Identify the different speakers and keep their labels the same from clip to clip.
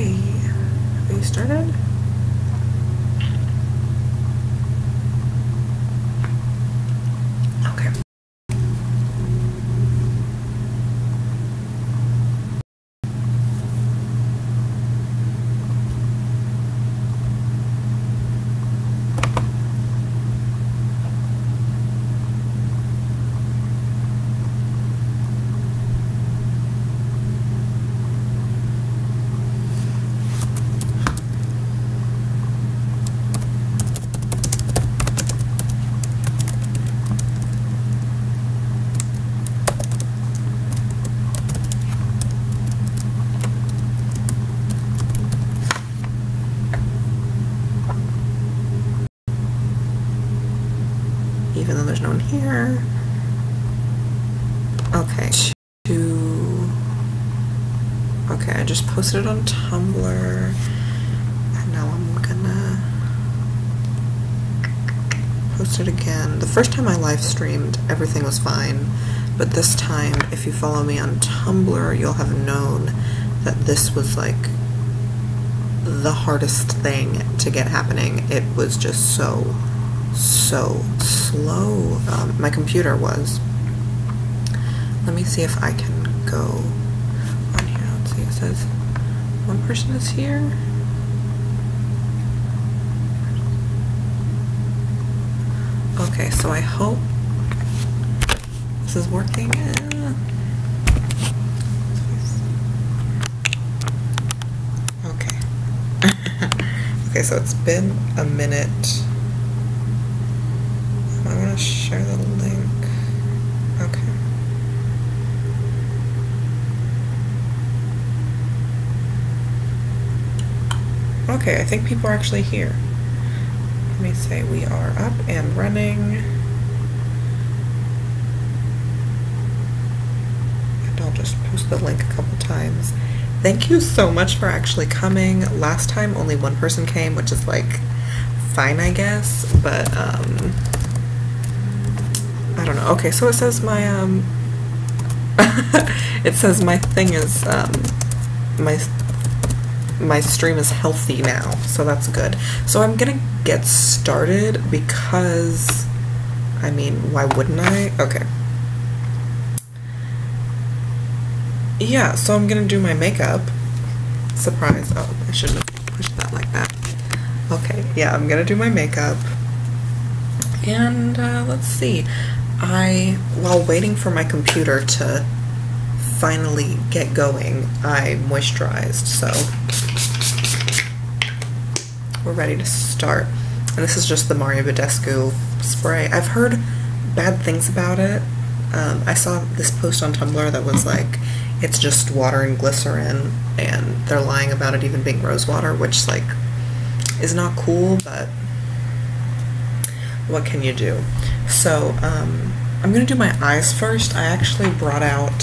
Speaker 1: Okay, are you started? Okay. Even though there's no one here. Okay, okay, I just posted it on Tumblr, and now I'm gonna post it again. The first time I live streamed, everything was fine, but this time, if you follow me on Tumblr, you'll have known that this was like the hardest thing to get happening. It was just so slow. My computer was. Let me see if I can go on here. Let's see, it says one person is here. Okay, so I hope this is working. Okay. Okay, so it's been a minute. I'm gonna share the link. Okay. Okay, I think people are actually here. Let me say we are up and running. And I'll just post the link a couple times. Thank you so much for actually coming. Last time only one person came, which is like fine, I guess, but I don't know. Okay, so it says my it says my thing is my stream is healthy now, so that's good. So I'm gonna get started because, I mean, why wouldn't I? Okay. Yeah, so I'm gonna do my makeup. Surprise. Oh, I shouldn't have pushed that like that. Okay, yeah, I'm gonna do my makeup. And let's see. While waiting for my computer to finally get going, I moisturized, so we're ready to start. And this is just the Mario Badescu spray. I've heard bad things about it. I saw this post on Tumblr that was like, it's just water and glycerin, and they're lying about it even being rose water, which like is not cool, but what can you do? So I'm gonna do my eyes first. I actually brought out,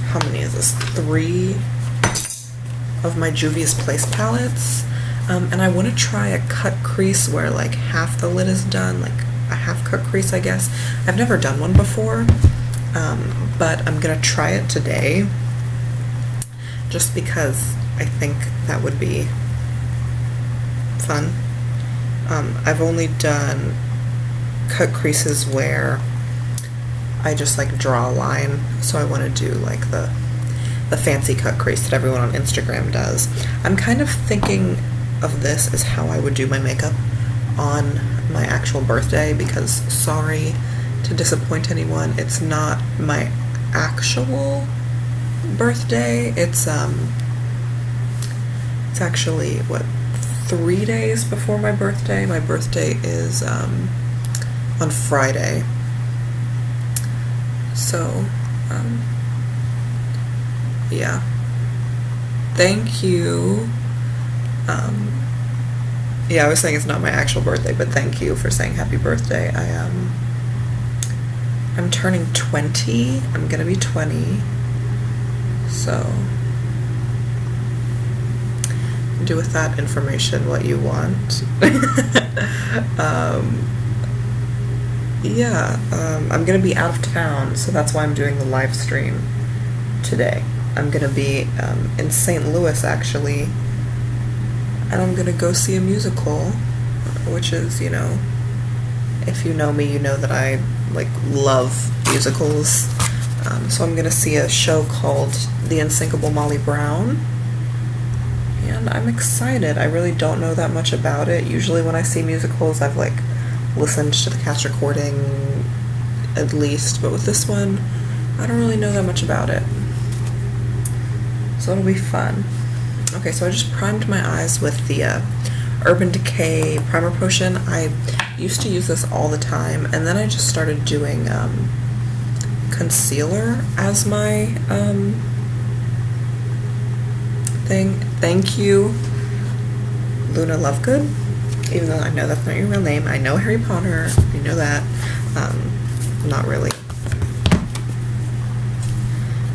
Speaker 1: how many is this? 3 of my Juvia's Place palettes. And I want to try a cut crease where like half the lid is done, like a half cut crease, I guess. I've never done one before, but I'm gonna try it today just because I think that would be fun. I've only done cut creases where I just like draw a line, so I want to do like the fancy cut crease that everyone on Instagram does. I'm kind of thinking of this as how I would do my makeup on my actual birthday, because sorry to disappoint anyone, it's not my actual birthday. It's actually what, 3 days before my birthday. My birthday is on Friday. So yeah. Thank you. Yeah, I was saying it's not my actual birthday, but thank you for saying happy birthday. I'm turning 20. I'm gonna be 20. So do with that information what you want. Yeah, I'm gonna be out of town, so that's why I'm doing the live stream today. I'm gonna be in St. Louis actually, and I'm gonna go see a musical, which is, you know, if you know me, you know that I like love musicals. So I'm gonna see a show called The Unsinkable Molly Brown, and I'm excited. I really don't know that much about it. Usually when I see musicals, I've like listened to the cast recording at least, but with this one, I don't really know that much about it. So it'll be fun. Okay, so I just primed my eyes with the Urban Decay Primer Potion. I used to use this all the time, and then I just started doing concealer as my thing. Thank you, Luna Lovegood. Even though I know that's not your real name. I know Harry Potter, you know that. Not really.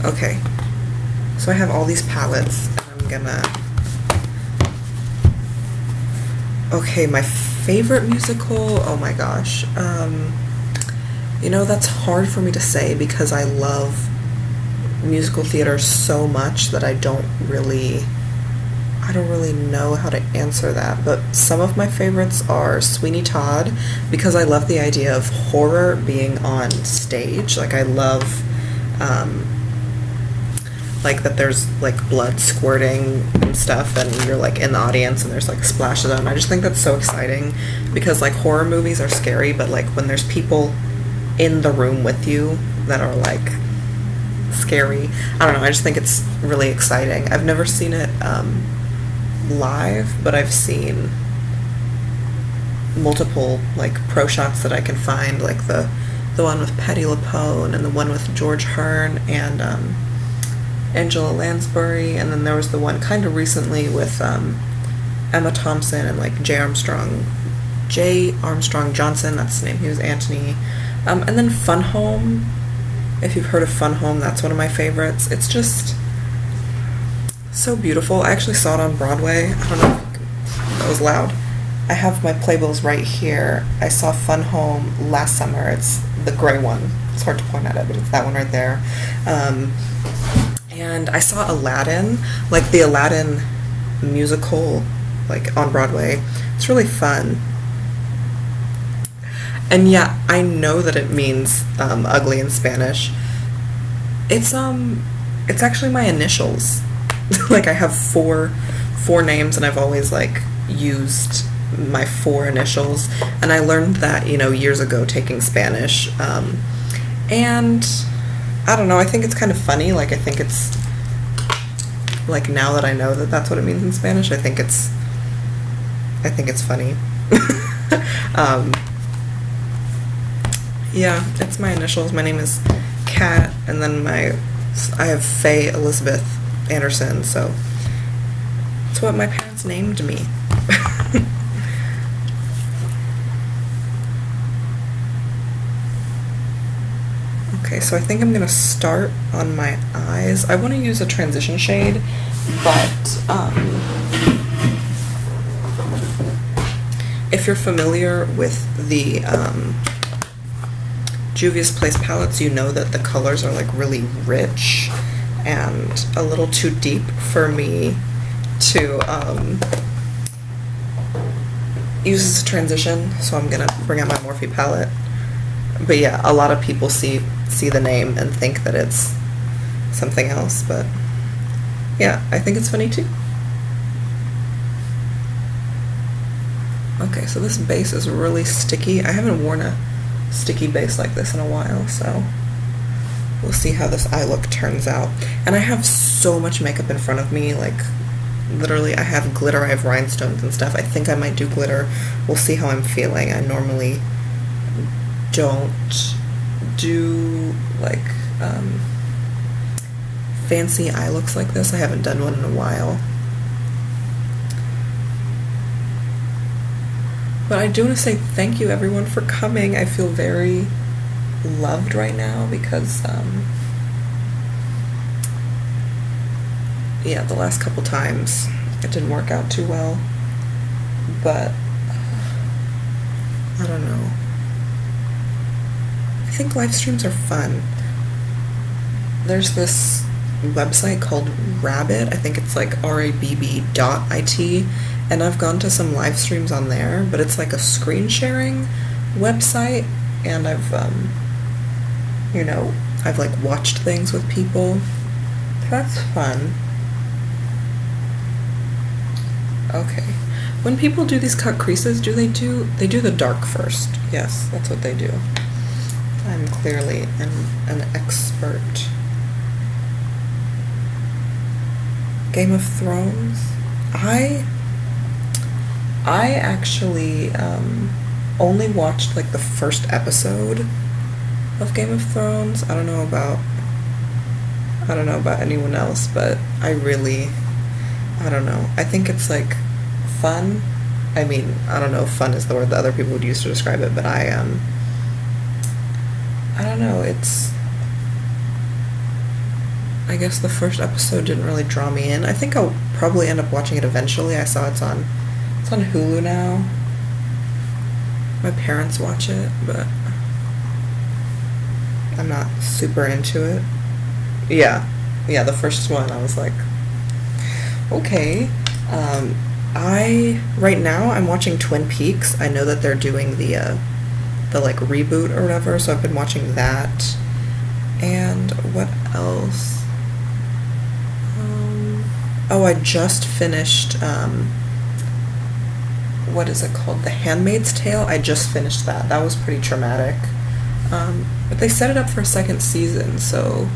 Speaker 1: Okay, so I have all these palettes, and I'm gonna... Okay, my favorite musical, oh my gosh. You know, that's hard for me to say because I love musical theater so much that I don't really know how to answer that, but some of my favorites are Sweeney Todd, because I love the idea of horror being on stage. Like, I love like that there's like blood squirting and stuff, and you're like in the audience and there's like splashes on. I just think that's so exciting, because like horror movies are scary, but like when there's people in the room with you that are like scary, I don't know, I just think it's really exciting. I've never seen it live, but I've seen multiple like pro shots that I can find, like the one with Patti LuPone and the one with George Hearn and Angela Lansbury, and then there was the one kind of recently with Emma Thompson and like J. Armstrong Johnson, that's his name, he was Anthony. And then Fun Home, if you've heard of Fun Home, that's one of my favorites. It's just so beautiful. I actually saw it on Broadway. I don't know if that was loud. I have my playbills right here. I saw Fun Home last summer. It's the gray one. It's hard to point at it, but it's that one right there. And I saw Aladdin, like the Aladdin musical, like on Broadway. It's really fun. And yeah, I know that it means ugly in Spanish. It's actually my initials. Like, I have four names, and I've always like used my 4 initials, and I learned that, you know, years ago taking Spanish, and I don't know, I think it's kind of funny. Like, I think it's like, now that I know that that's what it means in Spanish, I think it's funny. Yeah, it's my initials. My name is Kat, and then I have Faye Elizabeth Anderson, so it's what my parents named me. Okay, so I think I'm gonna start on my eyes. I want to use a transition shade, but if you're familiar with the Juvia's Place palettes, you know that the colors are like really rich and a little too deep for me to use as a transition, so I'm gonna bring out my Morphe palette. But yeah, a lot of people see the name and think that it's something else, but yeah, I think it's funny too. Okay, so this base is really sticky. I haven't worn a sticky base like this in a while, so we'll see how this eye look turns out. And I have so much makeup in front of me, like literally I have glitter, I have rhinestones and stuff. I think I might do glitter. We'll see how I'm feeling. I normally don't do like fancy eye looks like this. I haven't done one in a while. But I do want to say thank you everyone for coming. I feel very loved right now because yeah, the last couple times it didn't work out too well, but I don't know. I think live streams are fun. There's this website called Rabbit. I think it's like RABB.IT, and I've gone to some live streams on there, but it's like a screen sharing website, and I've I've like watched things with people. That's fun. Okay. When people do these cut creases, they do the dark first? Yes, that's what they do. I'm clearly an expert. Game of Thrones. I actually only watched like the first episode of Game of Thrones. I don't know about anyone else, but I don't know. I think it's like fun. I mean, I don't know if fun is the word that other people would use to describe it, but I don't know, I guess the first episode didn't really draw me in. I think I'll probably end up watching it eventually. I saw it's on Hulu now. My parents watch it, but I'm not super into it. Yeah, the first one I was like, okay. Right now I'm watching Twin Peaks. I know that they're doing the like reboot or whatever, so I've been watching that. And what else? Oh, I just finished what is it called? The Handmaid's Tale. I just finished that. That was pretty traumatic. But they set it up for a second season, so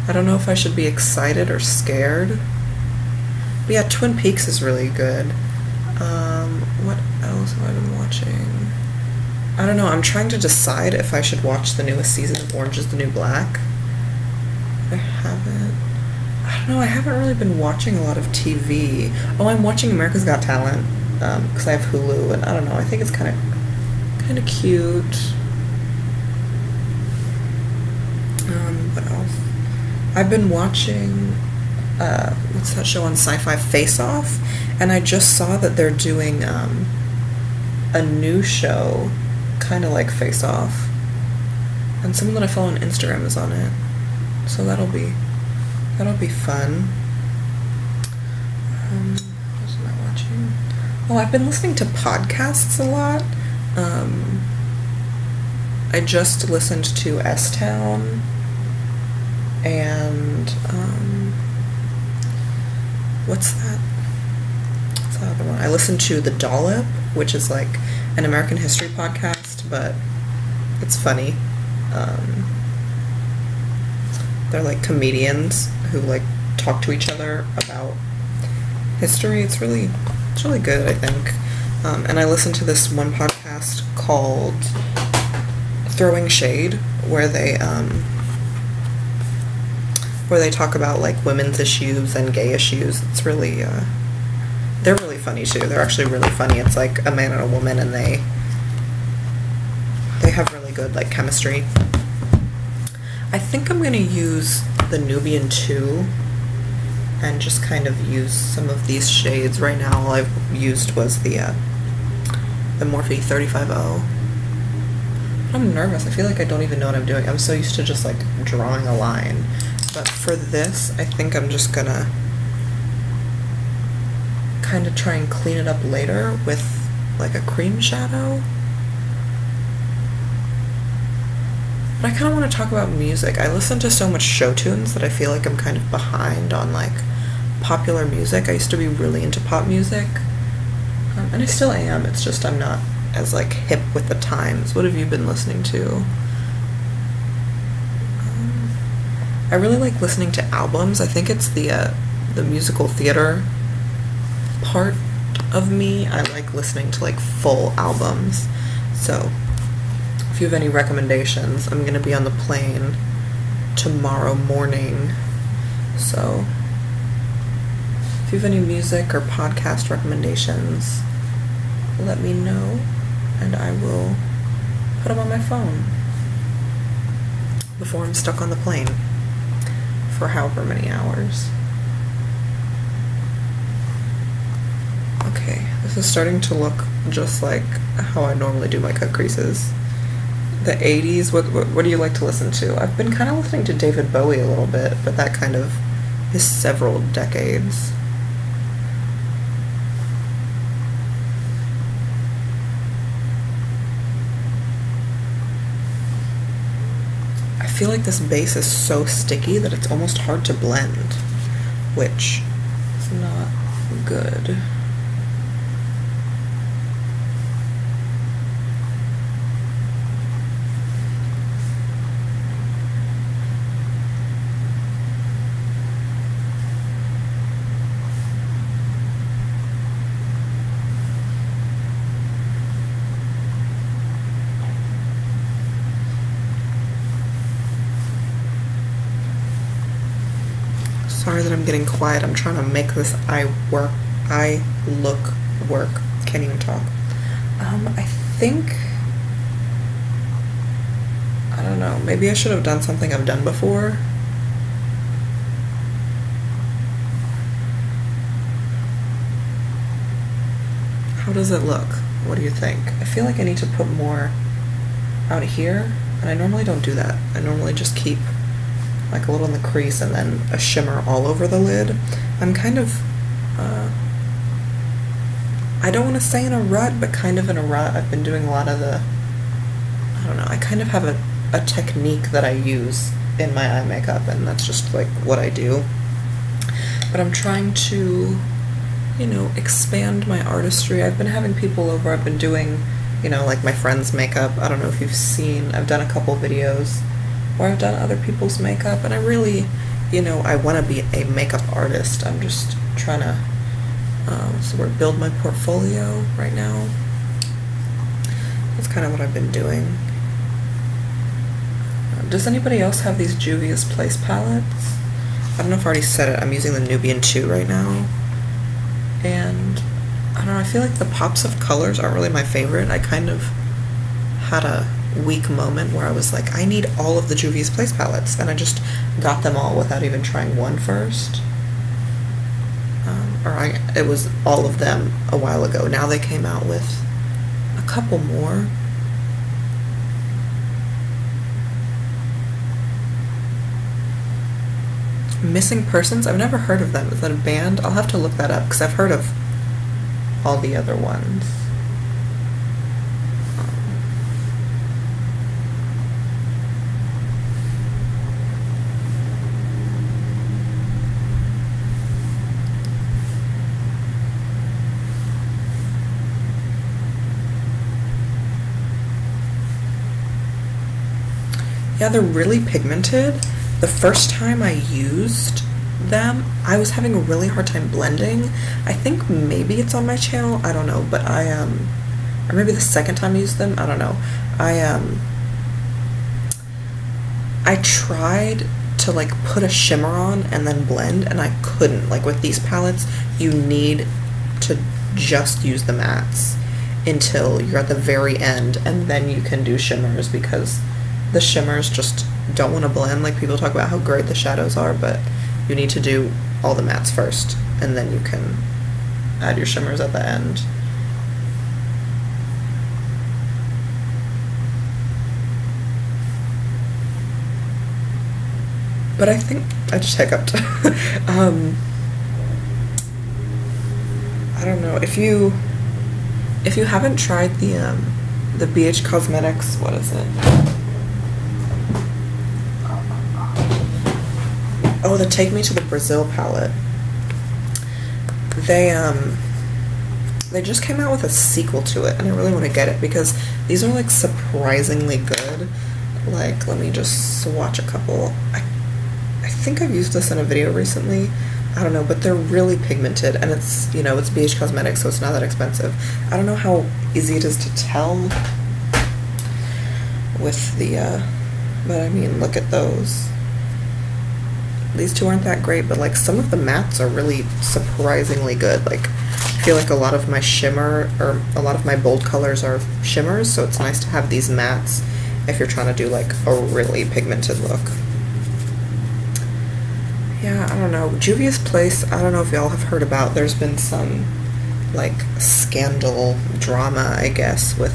Speaker 1: I don't know if I should be excited or scared. But yeah, Twin Peaks is really good. What else have I been watching? I don't know, I'm trying to decide if I should watch the newest season of Orange is the New Black. I don't know, I haven't really been watching a lot of TV. Oh, I'm watching America's Got Talent, because I have Hulu, and I don't know, I think it's kind of cute. What else? I've been watching, what's that show on Sci-Fi, Face Off, and I just saw that they're doing a new show, kind of like Face Off, and someone that I follow on Instagram is on it, so that'll be fun. What else am I watching? Oh, I've been listening to podcasts a lot. I just listened to S-Town, and what's that other one? I listened to The Dollop, which is like an American history podcast, but it's funny. They're like comedians who like talk to each other about history. It's really good, I think. And I listened to this one podcast called Throwing Shade, where they talk about like women's issues and gay issues. It's really they're really funny too. They're actually really funny. It's like a man and a woman, and they have really good like chemistry. I think I'm gonna use the Nubian 2 and just kind of use some of these shades. Right now all I've used was the Morphe 35O. I'm nervous. I feel like I don't even know what I'm doing. I'm so used to just like drawing a line. But for this, I think I'm just gonna kind of try and clean it up later with like a cream shadow. But I kind of want to talk about music. I listen to so much show tunes that I feel like I'm kind of behind on like popular music. I used to be really into pop music, and I still am. It's just I'm not as like hip with the times. What have you been listening to? I really like listening to albums. I think it's the musical theater part of me. I like listening to like full albums. So if you have any recommendations, I'm gonna be on the plane tomorrow morning, so if you have any music or podcast recommendations, let me know and I will put them on my phone before I'm stuck on the plane for however many hours. Okay, this is starting to look just like how I normally do my cut creases. The 80s, what do you like to listen to? I've been kind of listening to David Bowie a little bit, but that kind of is several decades. I feel like this base is so sticky that it's almost hard to blend, which is not good. Sorry that I'm getting quiet. I'm trying to make this eye look work. Can't even talk. I think, I don't know, maybe I should have done something I've done before. How does it look? What do you think? I feel like I need to put more out here, and I normally don't do that. I normally just keep like a little in the crease and then a shimmer all over the lid. I'm kind of, I don't want to say in a rut, but kind of in a rut. I've been doing a lot of the, I don't know, I kind of have a technique that I use in my eye makeup, and that's just like what I do. But I'm trying to, you know, expand my artistry. I've been having people over, I've been doing, you know, like my friend's makeup. I don't know if you've seen, I've done a couple videos where I've done other people's makeup, and I really, you know, I want to be a makeup artist. I'm just trying to build my portfolio right now. That's kind of what I've been doing. Does anybody else have these Juvia's Place palettes? I don't know if I already said it. I'm using the Nubian 2 right now, and I don't know, I feel like the pops of colors aren't really my favorite. I kind of had a weak moment where I was like, I need all of the Juvia's Place palettes, and I just got them all without even trying one first. It was all of them a while ago. Now they came out with a couple more. Missing Persons? I've never heard of them. Is that a band? I'll have to look that up because I've heard of all the other ones. Yeah, they're really pigmented. The first time I used them, I was having a really hard time blending. I think maybe it's on my channel, I don't know, but or maybe the second time I used them, I don't know. I tried to like put a shimmer on and then blend, and I couldn't. Like with these palettes, you need to just use the mattes until you're at the very end, and then you can do shimmers, because the shimmers just don't want to blend. Like people talk about how great the shadows are, but you need to do all the mattes first, and then you can add your shimmers at the end. But I think I just hiccuped. I don't know, if you haven't tried the BH Cosmetics, what is it? Oh, the Take Me to the Brazil palette. They just came out with a sequel to it, and I really want to get it because these are like surprisingly good. Like, let me just swatch a couple. I think I've used this in a video recently. I don't know, but they're really pigmented, and it's, you know, it's BH Cosmetics, so it's not that expensive. I don't know how easy it is to tell with the, but I mean, look at those. These two aren't that great, but like some of the mattes are really surprisingly good. Like, I feel like a lot of my shimmer, or a lot of my bold colors are shimmers, so it's nice to have these mattes if you're trying to do like a really pigmented look. Yeah, I don't know. Juvia's Place, I don't know if y'all have heard about, there's been some like scandal drama, I guess, with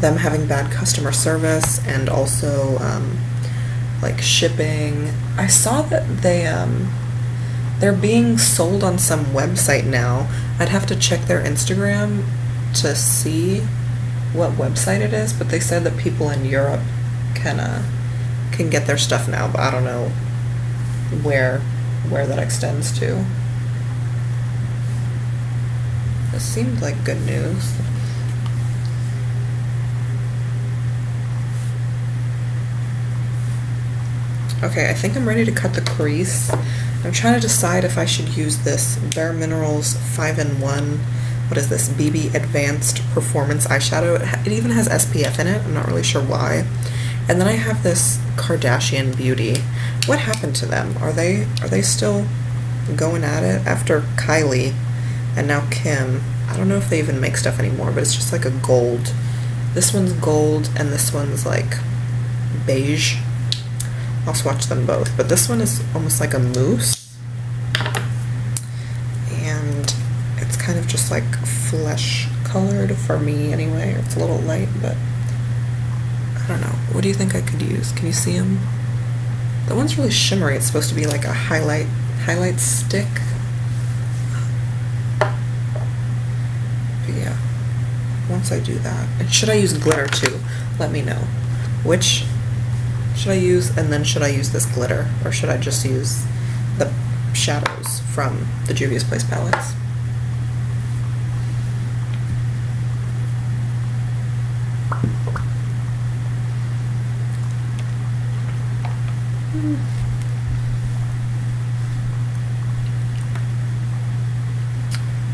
Speaker 1: them having bad customer service, and also like shipping. I saw that They're being sold on some website now. I'd have to check their Instagram to see what website it is, but they said that people in Europe can get their stuff now, but I don't know where that extends to. It seemed like good news. Okay, I think I'm ready to cut the crease. I'm trying to decide if I should use this Bare Minerals 5-in-1, what is this, BB Advanced Performance Eyeshadow. It even has SPF in it, I'm not really sure why. And then I have this Kardashian Beauty. What happened to them? Are they still going at it? After Kylie and now Kim, I don't know if they even make stuff anymore, but it's just like a gold. This one's gold and this one's like beige. I'll swatch them both, but this one is almost like a mousse, and it's kind of just like flesh colored for me anyway. It's a little light, but I don't know. What do you think I could use? Can you see them? That one's really shimmery. It's supposed to be like a highlight stick. But yeah, once I do that, and should I use glitter too? Let me know. Which should I use, and then should I use this glitter, or should I just use the shadows from the Juvia's Place palettes?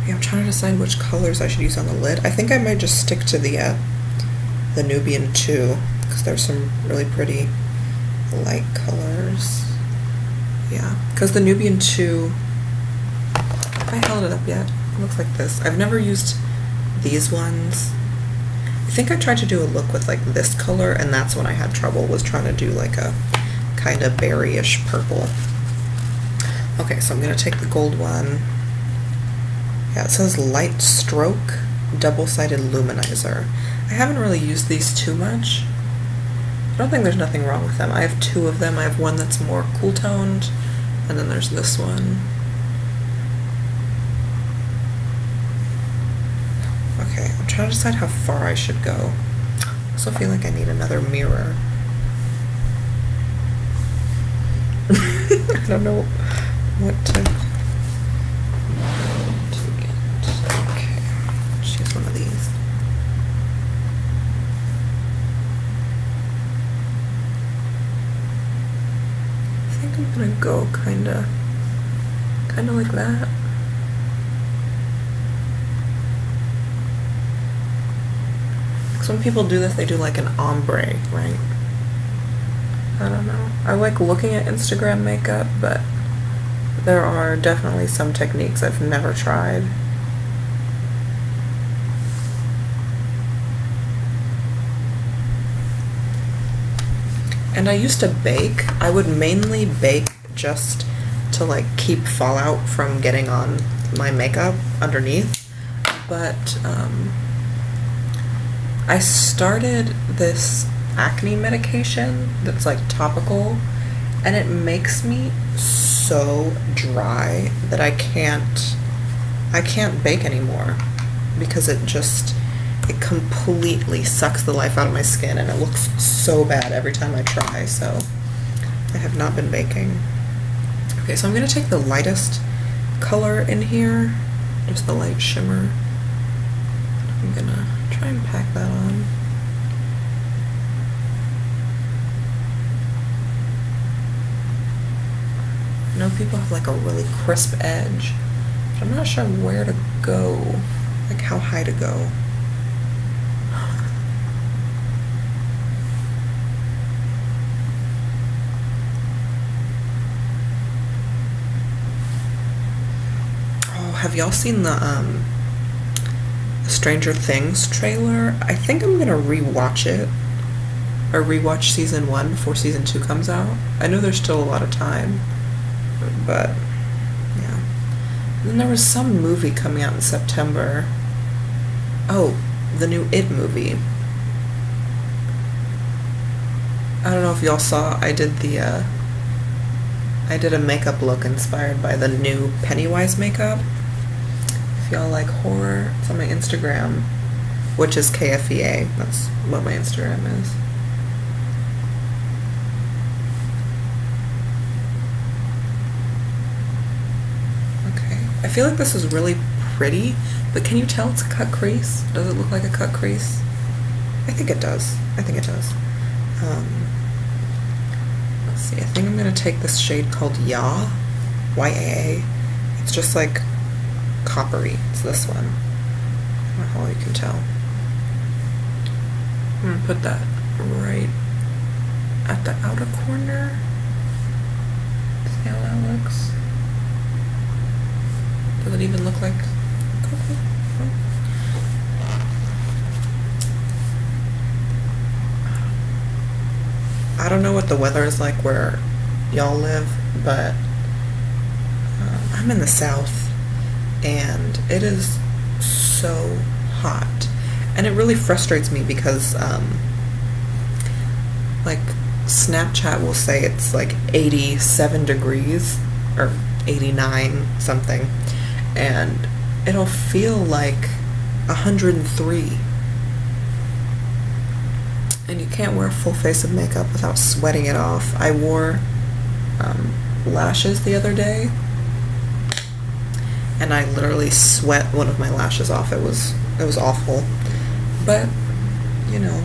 Speaker 1: Yeah, I'm trying to decide which colors I should use on the lid. I think I might just stick to the Nubian 2, because there's some really pretty light colors. Yeah, because the Nubian 2, have I held it up yet? It looks like this. I've never used these ones. I think I tried to do a look with like this color, and that's when I had trouble, was trying to do like a kind of berryish purple. Okay, so I'm going to take the gold one. Yeah, it says Light Stroke Double-Sided Luminizer. I haven't really used these too much. I don't think there's nothing wrong with them. I have two of them. I have one that's more cool toned, and then there's this one. Okay, I'm trying to decide how far I should go. I also feel like I need another mirror. I don't know what to get. Okay, let's use one of these. I think I'm gonna go kinda like that. Because when people do this, they do like an ombre, right? I don't know. I like looking at Instagram makeup, but there are definitely some techniques I've never tried. And I used to bake. I would mainly bake just to like keep fallout from getting on my makeup underneath. But I started this acne medication that's like topical, and it makes me so dry that I can't bake anymore, because it completely sucks the life out of my skin, and it looks so bad every time I try, so I have not been baking. Okay, so I'm going to take the lightest color in here, just the light shimmer. I'm going to try and pack that on. I know people have like a really crisp edge, but I'm not sure where to go, like how high to go. Oh, have y'all seen the Stranger Things trailer? I think I'm gonna rewatch it, or rewatch season 1 before season 2 comes out. I know there's still a lot of time, but yeah. And then there was some movie coming out in September. Oh, the new It movie. I don't know if y'all saw, I did the I did a makeup look inspired by the new Pennywise makeup. If y'all like horror, it's on my Instagram, which is kfea. That's what my Instagram is. Okay, I feel like this is really pretty, but can you tell it's a cut crease? Does it look like a cut crease? I think it does. I think it does. Let's see, I think I'm going to take this shade called Ya, Y-A-A. It's just like coppery. It's this one. I don't know how you can tell. I'm going to put that right at the outer corner. See how that looks? Does it even look like cocoa? I don't know what the weather is like where y'all live, but I'm in the South and it is so hot, and it really frustrates me because like Snapchat will say it's like 87 degrees or 89 something, and it'll feel like 103. And you can't wear a full face of makeup without sweating it off. I wore lashes the other day, and I literally sweat one of my lashes off. It was awful. But, you know,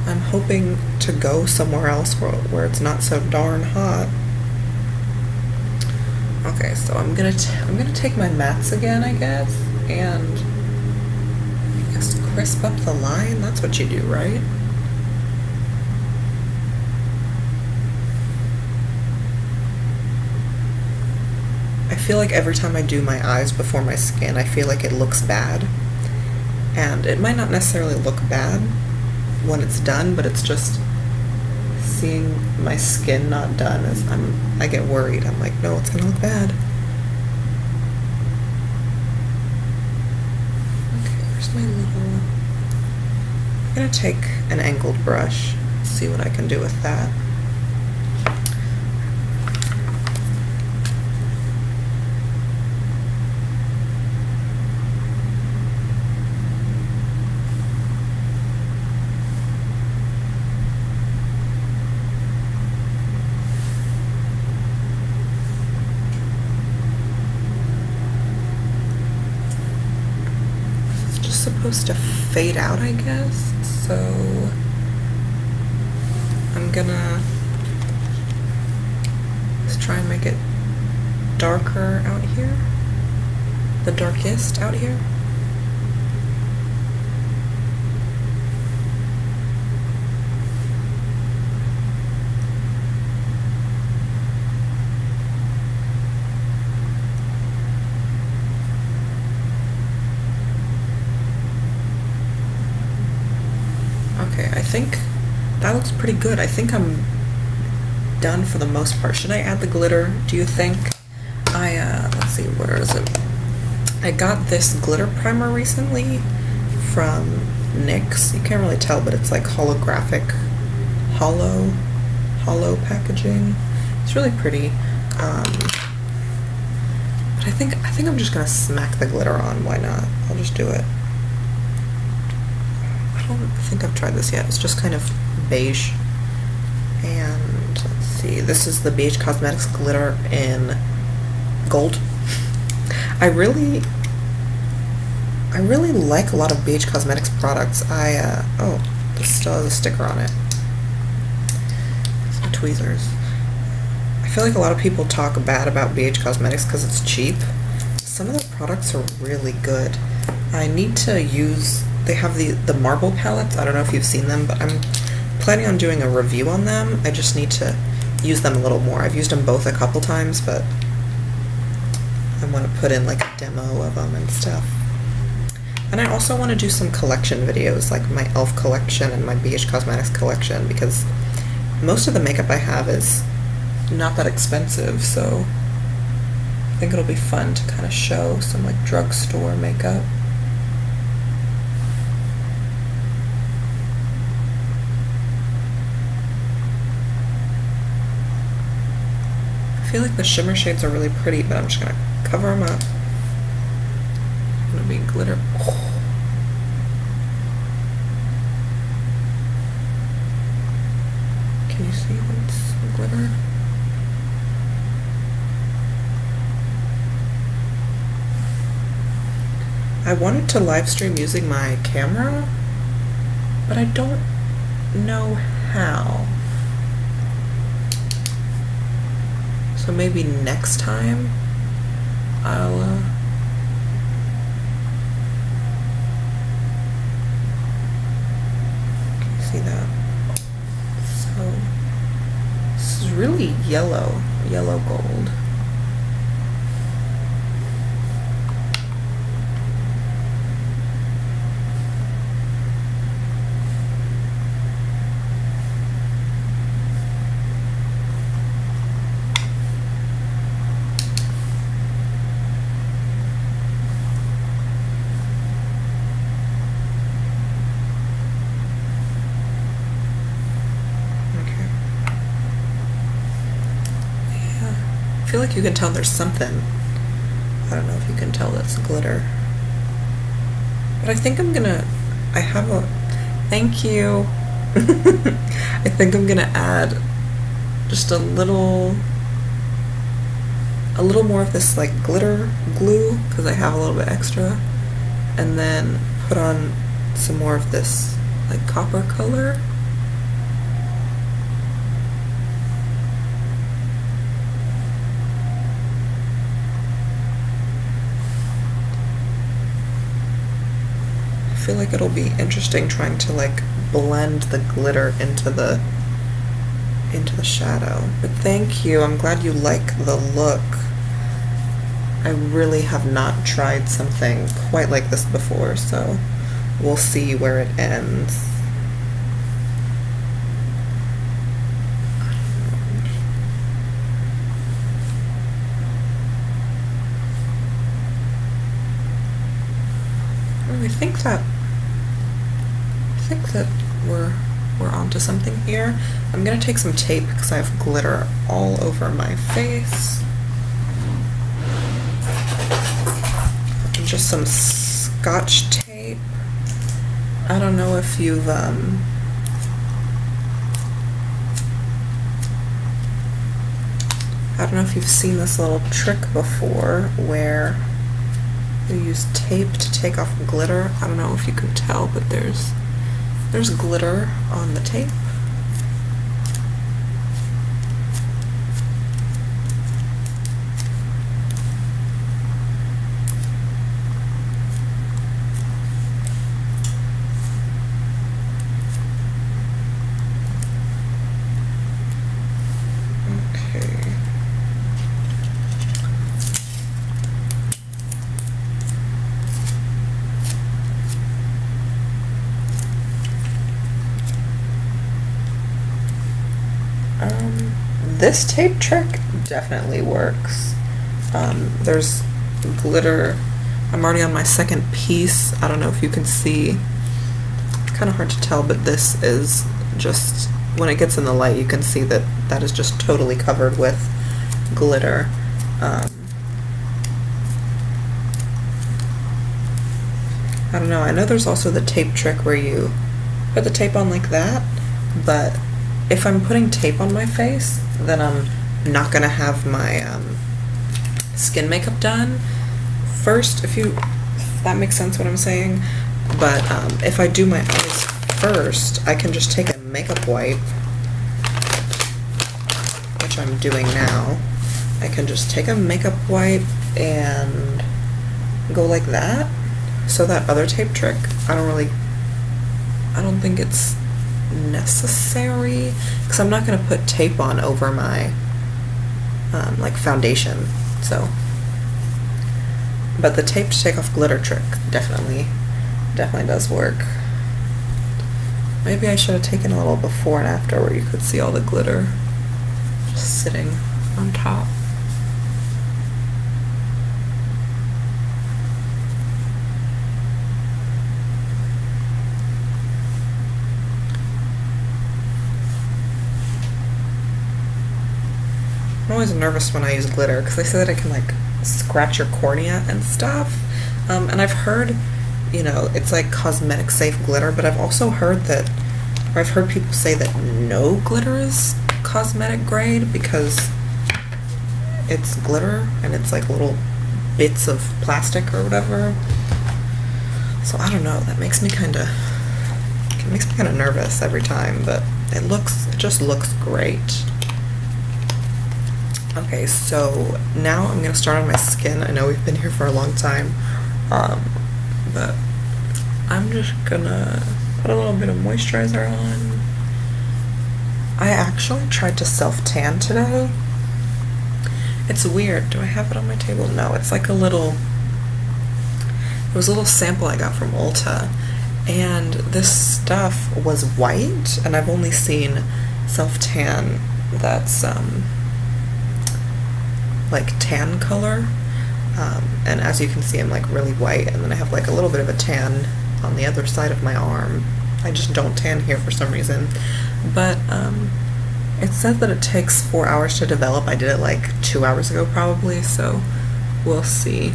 Speaker 1: I'm hoping to go somewhere else where it's not so darn hot. Okay, so I'm gonna take my mattes again, I guess, and just crisp up the line. That's what you do, right? I feel like every time I do my eyes before my skin, I feel like it looks bad. And it might not necessarily look bad when it's done, but it's just seeing my skin not done as I get worried. I'm like, no, it's gonna look bad. My little, I'm gonna take an angled brush, see what I can do with that. Supposed to fade out, I guess, so I'm gonna just try and make it darker out here, the darkest out here. I think that looks pretty good. I think I'm done for the most part. Should I add the glitter, do you think? Let's see, where is it? I got this glitter primer recently from NYX. You can't really tell, but it's like holographic, hollow packaging. It's really pretty. But I think I'm just gonna smack the glitter on. Why not? I'll just do it. I don't think I've tried this yet. It's just kind of beige. And let's see, this is the BH Cosmetics glitter in gold. I really like a lot of BH Cosmetics products. Oh, this still has a sticker on it. Some tweezers. I feel like a lot of people talk bad about BH Cosmetics because it's cheap. Some of the products are really good. I need to use, they have the marble palettes. I don't know if you've seen them, but I'm planning on doing a review on them. I just need to use them a little more. I've used them both a couple times, but I want to put in like a demo of them and stuff. And I also want to do some collection videos, like my e.l.f. collection and my BH Cosmetics collection, because most of the makeup I have is not that expensive, so I think it'll be fun to kind of show some like drugstore makeup. feel like the shimmer shades are really pretty, but I'm just gonna cover them up. It's gonna be glitter. Oh. Can you see what's glitter? I wanted to live stream using my camera, but I don't know how. So maybe next time I'll can you see that? So this is really yellow gold. I feel like you can tell there's something. I don't know if you can tell that's glitter. But I think I'm gonna, thank you. I think I'm gonna add just a little more of this like glitter glue, because I have a little bit extra. And then put on some more of this like copper color. I feel like it'll be interesting trying to like blend the glitter into the shadow. But thank you. I'm glad you like the look. I really have not tried something quite like this before, so we'll see where it ends. I think that we're onto something here. I'm gonna take some tape because I have glitter all over my face. And just some Scotch tape. I don't know if you've I don't know if you've seen this little trick before where you use tape to take off glitter. I don't know if you can tell, but there's glitter on the tape. This tape trick definitely works. There's glitter. I'm already on my second piece. I don't know if you can see. It's kind of hard to tell, but this is just, when it gets in the light, you can see that that is just totally covered with glitter. I don't know. I know there's also the tape trick where you put the tape on like that, but if I'm putting tape on my face, then I'm not gonna have my skin makeup done first, if that makes sense what I'm saying. But if I do my eyes first, I can just take a makeup wipe, which I'm doing now. I can just take a makeup wipe and go like that. So that other tape trick, I don't think it's necessary, because I'm not going to put tape on over my like foundation. So, but the tape to take off glitter trick definitely does work. Maybe I should have taken a little before and after where you could see all the glitter just sitting on top. always nervous when I use glitter because they say that it can like scratch your cornea and stuff. And I've heard, you know, it's like cosmetic safe glitter, but I've also heard that, or I've heard people say that no glitter is cosmetic grade because it's glitter and it's like little bits of plastic or whatever. So I don't know, that makes me kind of nervous every time, but it just looks great. Okay, so now I'm gonna start on my skin. I know we've been here for a long time, but I'm just gonna put a little bit of moisturizer on. I actually tried to self-tan today. It's weird. Do I have it on my table? No, it's like it was a little sample I got from Ulta, and this stuff was white, and I've only seen self-tan that's like tan color, and as you can see I'm like really white, and then I have like a little bit of a tan on the other side of my arm. I just don't tan here for some reason, but it says that it takes 4 hours to develop. I did it like 2 hours ago probably, so we'll see.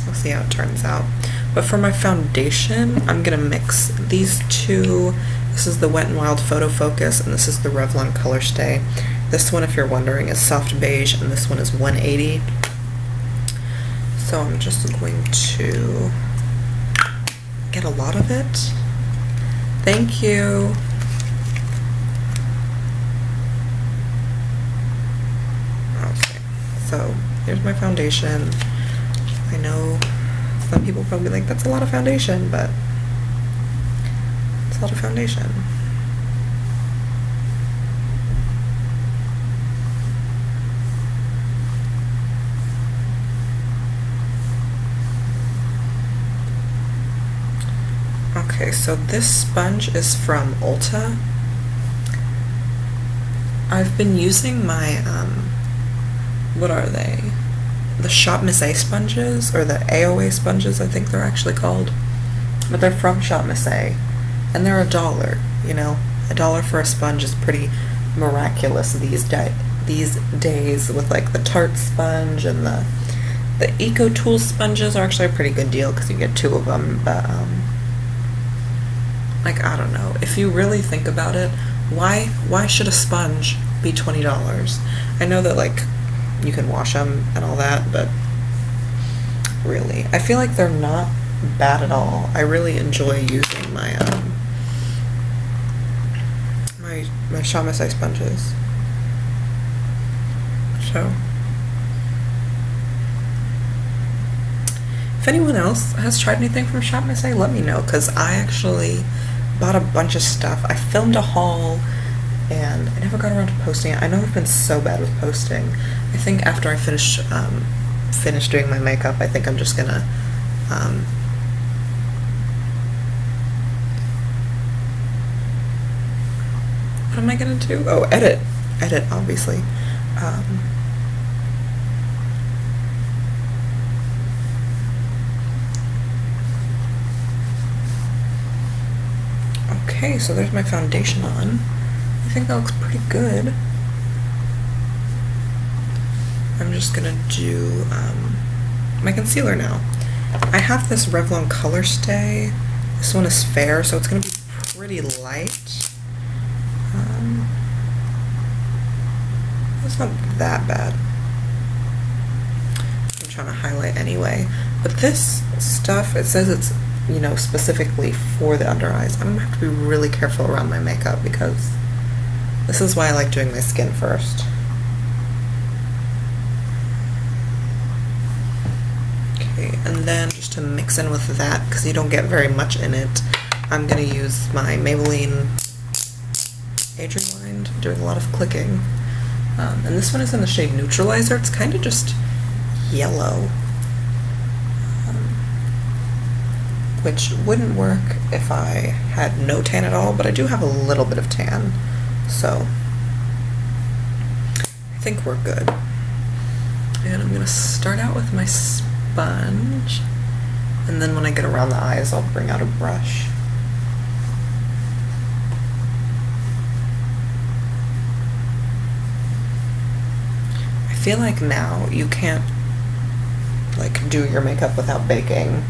Speaker 1: We'll see how it turns out. But for my foundation, I'm gonna mix these two. This is the Wet n Wild Photo Focus, and this is the Revlon Color Stay. This one, if you're wondering, is soft beige, and this one is 180. So I'm just going to get a lot of it. Thank you. Okay, so here's my foundation. I know some people probably like, that's a lot of foundation, but it's a lot of foundation. Okay, so this sponge is from Ulta. I've been using my, what are they? The Shop Miss A sponges, or the AOA sponges, I think they're actually called. But they're from Shop Miss A, and they're $1, you know? $1 for a sponge is pretty miraculous these days with like the Tarte sponge, and the Eco Tool sponges are actually a pretty good deal because you get 2 of them, but like, I don't know, if you really think about it, why should a sponge be $20? I know that like you can wash them and all that, but really, I feel like they're not bad at all. I really enjoy using my my Shop Miss A sponges. So if anyone else has tried anything from Shop Miss A, let me know, because I actually bought a bunch of stuff. I filmed a haul and I never got around to posting it. I know I've been so bad with posting. I think after I finish doing my makeup, I think I'm just gonna what am I gonna do? Oh, edit, obviously. Okay, so there's my foundation on. I think that looks pretty good. I'm just gonna do my concealer now. I have this Revlon Color Stay. This one is fair, so it's gonna be pretty light. It's not that bad. I'm trying to highlight anyway. But this stuff, it says it's, you know, specifically for the under eyes. I'm gonna have to be really careful around my makeup because this is why I like doing my skin first. Okay, and then just to mix in with that, because you don't get very much in it, I'm gonna use my Maybelline Age Rewind, doing a lot of clicking. And this one is in the shade Neutralizer. It's kind of just yellow. Which wouldn't work if I had no tan at all, but I do have a little bit of tan, so I think we're good. And I'm going to start out with my sponge, and then when I get around the eyes, I'll bring out a brush. feel like now you can't like do your makeup without baking.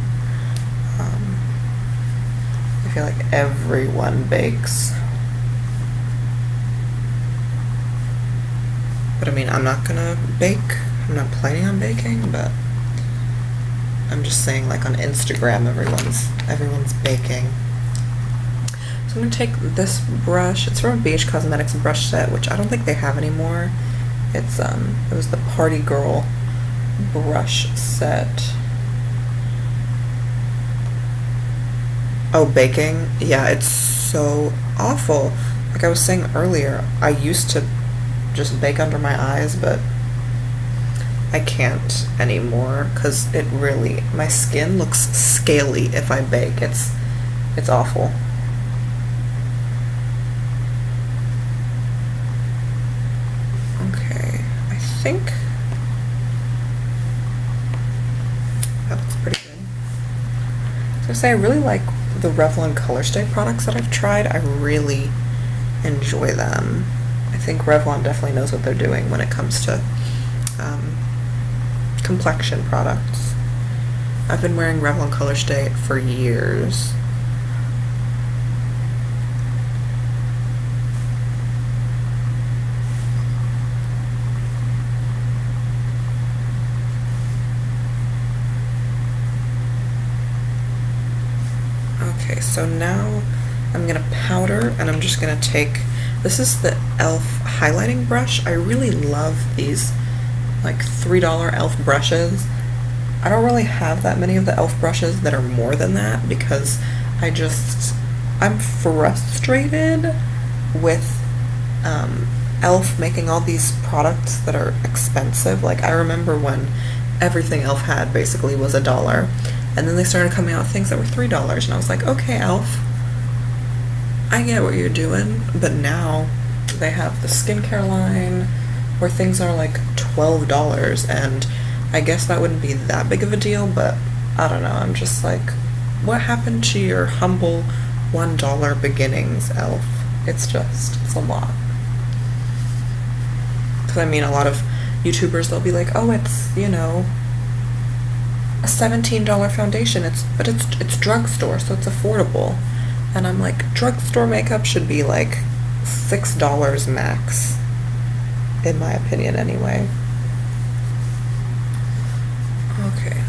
Speaker 1: I feel like everyone bakes. But I mean, I'm not gonna bake. I'm not planning on baking, but I'm just saying, like on Instagram, everyone's baking. So I'm gonna take this brush. It's from a Beige Cosmetics brush set, which I don't think they have anymore. It's it was the Party Girl brush set. Oh, baking? Yeah, it's so awful. Like I was saying earlier, I used to just bake under my eyes, but I can't anymore because it really, my skin looks scaly if I bake. It's awful. Okay, I think that looks pretty good. So I say I really like the Revlon Color Stay products that I've tried. I really enjoy them. I think Revlon definitely knows what they're doing when it comes to complexion products. I've been wearing Revlon Color Stay for years. Okay, so now I'm gonna powder, and I'm just gonna take, this is the e.l.f. highlighting brush. I really love these like $3 e.l.f. brushes. I don't really have that many of the e.l.f. brushes that are more than that because I'm frustrated with e.l.f. making all these products that are expensive. Like I remember when everything e.l.f. had basically was $1, and then they started coming out with things that were $3, and I was like, okay, e.l.f., I get what you're doing. But now they have the skincare line where things are like $12, and I guess that wouldn't be that big of a deal, but I don't know, I'm just like, what happened to your humble $1 beginnings, e.l.f.? It's a lot. Because I mean, a lot of YouTubers, they'll be like, oh, it's, you know, a $17 foundation, but it's drugstore, so it's affordable. And I'm like, drugstore makeup should be like $6 max, in my opinion anyway. Okay.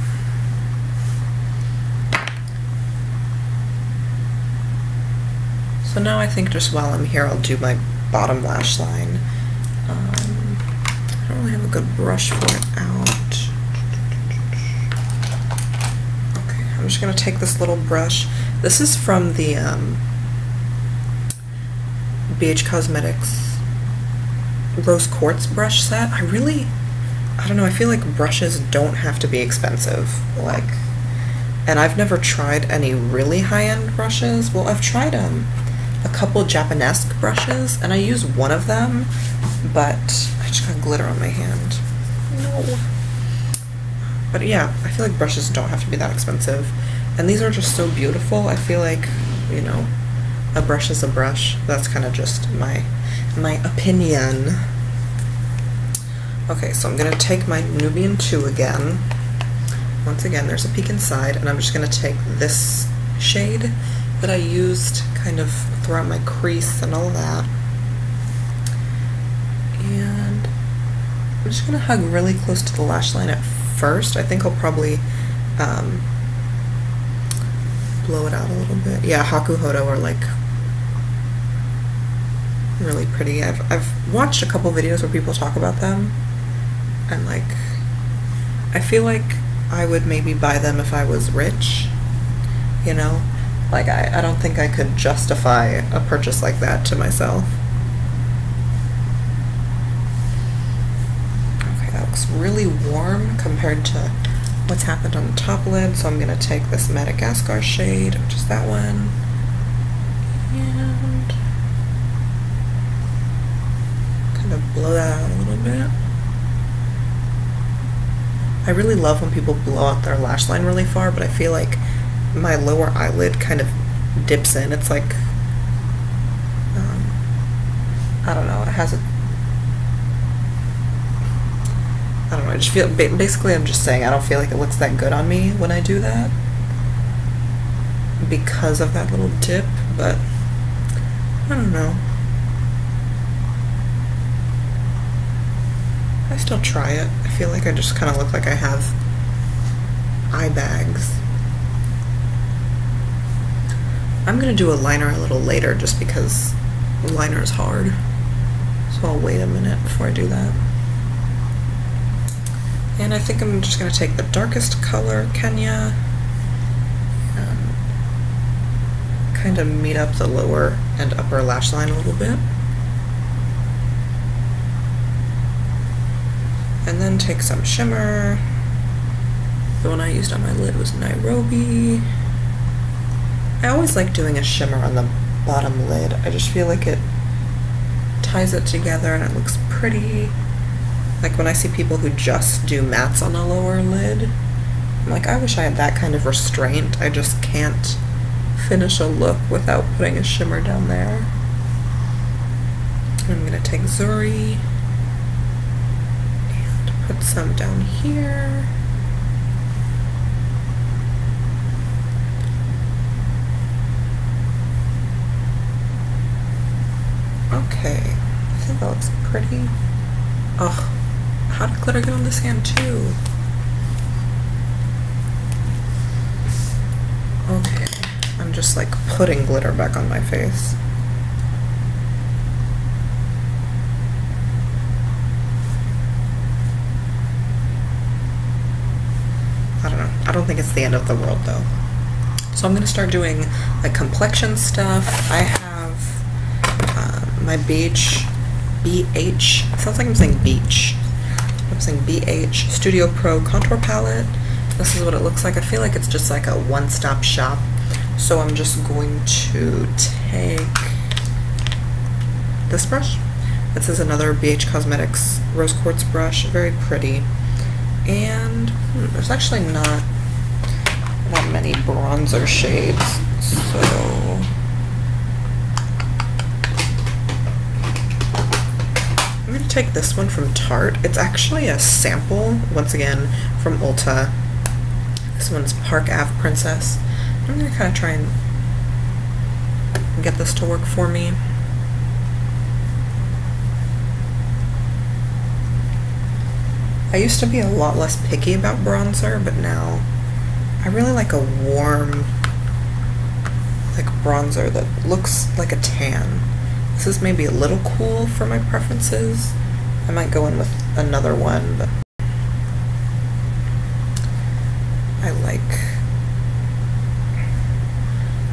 Speaker 1: So now I think just while I'm here, I'll do my bottom lash line. I don't really have a good brush for it out. Okay, I'm just gonna take this little brush. This is from the Beige Cosmetics Rose Quartz brush set. I don't know, I feel like brushes don't have to be expensive. Like, and I've never tried any really high-end brushes. Well, I've tried a couple Japanesque brushes, and I use one of them, but I just got glitter on my hand. No. But yeah, I feel like brushes don't have to be that expensive. And these are just so beautiful. I feel like, you know, a brush is a brush. That's kind of just my opinion. Okay, so I'm going to take my Nubian 2 again. Once again, there's a peek inside, and I'm just going to take this shade that I used kind of throughout my crease and all that. And I'm just going to hug really close to the lash line at first. I think I'll probably blow it out a little bit. Yeah, Hakuhodo are like really pretty. I've watched a couple videos where people talk about them, and like I feel like I would maybe buy them if I was rich, you know? Like I don't think I could justify a purchase like that to myself. Okay, that looks really warm compared to what's happened on the top lid, so I'm going to take this Madagascar shade, which is that one, and kind of blow that out a little bit. I really love when people blow out their lash line really far, but I feel like my lower eyelid kind of dips in. It's like, I don't know, it has a, I don't know, I just feel, basically I'm just saying I don't feel like it looks that good on me when I do that because of that little dip, but I don't know. I still try it. I feel like I just kind of look like I have eye bags. I'm gonna do a liner a little later just because the liner is hard. So I'll wait a minute before I do that. And I think I'm just gonna take the darkest color, Kenya, and kind of meet up the lower and upper lash line a little bit. And then take some shimmer. The one I used on my lid was Nairobi. I always like doing a shimmer on the bottom lid. I just feel like it ties it together and it looks pretty. Like when I see people who just do mattes on the lower lid, I'm like, I wish I had that kind of restraint. I just can't finish a look without putting a shimmer down there. I'm gonna take Zuri and put some down here. Okay, I think that looks pretty. Oh, how did glitter get on this hand too? Okay, I'm just like putting glitter back on my face. I don't know. I don't think it's the end of the world though. So I'm gonna start doing like complexion stuff. I have my BH, sounds like I'm saying beach. I'm saying BH Studio Pro Contour Palette. This is what it looks like. I feel like it's just like a one-stop shop. So I'm just going to take this brush. This is another BH Cosmetics Rose Quartz brush, very pretty. And there's actually not that many bronzer shades, so I'm going to take this one from Tarte. It's actually a sample, once again, from Ulta. This one's Park Ave Princess. I'm going to kind of try and get this to work for me. I used to be a lot less picky about bronzer, but now I really like a warm, like bronzer that looks like a tan. This is maybe a little cool for my preferences. I might go in with another one, but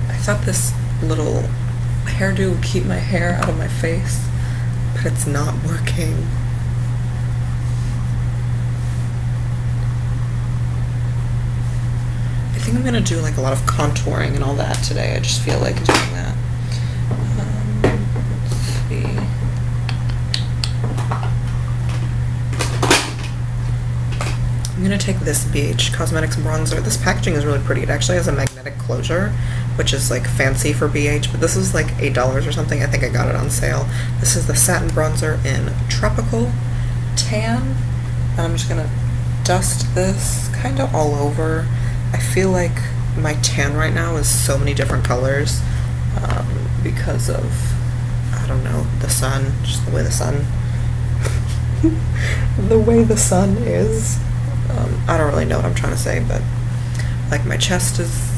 Speaker 1: I thought this little hairdo would keep my hair out of my face, but it's not working. I think I'm gonna do like a lot of contouring and all that today. I just feel like doing that. Let's see. I'm gonna take this BH Cosmetics bronzer. This packaging is really pretty. It actually has a magnetic closure, which is like fancy for BH, but this is like $8 or something. I think I got it on sale. This is the satin bronzer in Tropical Tan, and I'm just gonna dust this kind of all over. I feel like my tan right now is so many different colors because of, I don't know, the sun, just the way the sun, the way the sun is. I don't really know what I'm trying to say, but like my chest is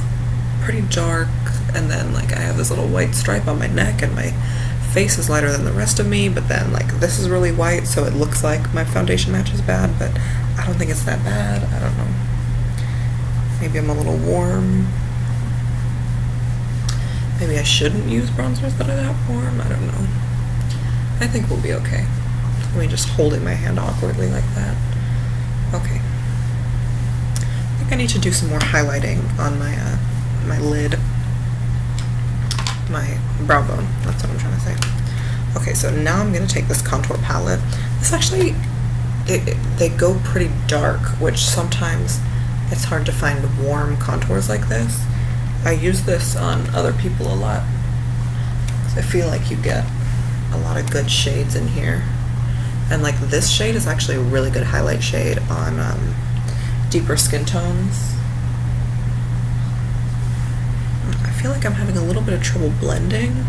Speaker 1: pretty dark, and then like I have this little white stripe on my neck, and my face is lighter than the rest of me, but then like this is really white, so it looks like my foundation match is bad, but I don't think it's that bad. I don't know. Maybe I'm a little warm. Maybe I shouldn't use bronzers that are that warm. I don't know. I think we'll be okay. Let me just holding my hand awkwardly like that. Okay. I think I need to do some more highlighting on my my lid, my brow bone. That's what I'm trying to say. Okay, so now I'm gonna take this contour palette. This actually, they go pretty dark, which sometimes it's hard to find warm contours like this. I use this on other people a lot, 'cause I feel like you get a lot of good shades in here. And like this shade is actually a really good highlight shade on deeper skin tones. I feel like I'm having a little bit of trouble blending,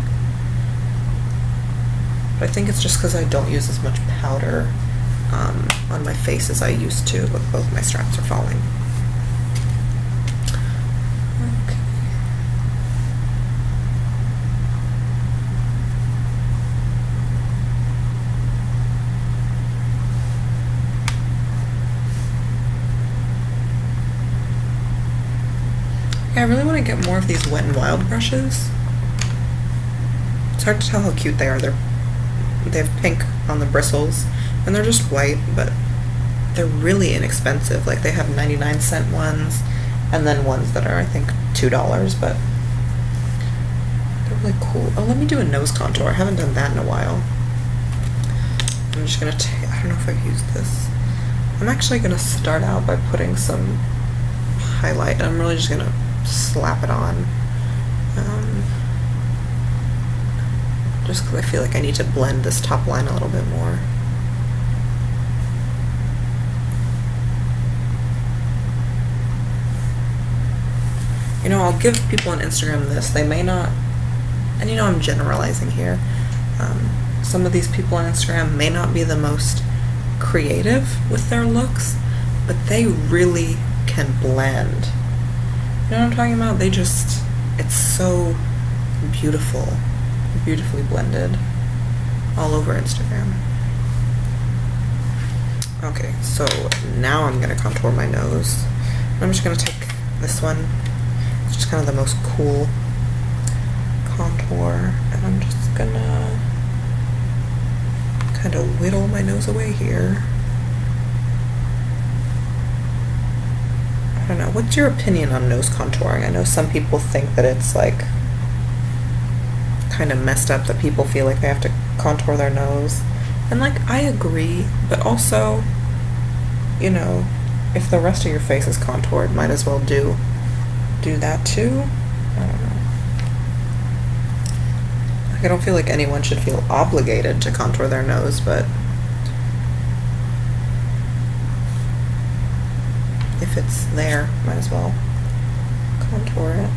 Speaker 1: but I think it's just because I don't use as much powder on my face as I used to. Look, both my straps are falling. Okay. Yeah, I really want to get more of these Wet n Wild brushes. It's hard to tell how cute they are. They have pink on the bristles, and they're just white, but they're really inexpensive. Like, they have 99-cent ones, and then ones that are, I think, $2, but they're really cool. Oh, let me do a nose contour. I haven't done that in a while. I'm just gonna take, I don't know if I've used this. I'm actually gonna start out by putting some highlight, and I'm really just gonna slap it on. Just because I feel like I need to blend this top line a little bit more. You know, I'll give people on Instagram this. They may not, and you know I'm generalizing here, some of these people on Instagram may not be the most creative with their looks, but they really can blend. You know what I'm talking about? They just, it's so beautiful. Beautifully blended all over Instagram. Okay, so now I'm gonna contour my nose. I'm just gonna take this one. It's just kind of the most cool contour, and I'm just gonna kind of whittle my nose away here. I don't know, what's your opinion on nose contouring? I know some people think that it's like kind of messed up, that people feel like they have to contour their nose, and like I agree, but also, you know, if the rest of your face is contoured, might as well do that too. I don't know. Like, I don't feel like anyone should feel obligated to contour their nose, but if it's there, might as well contour it.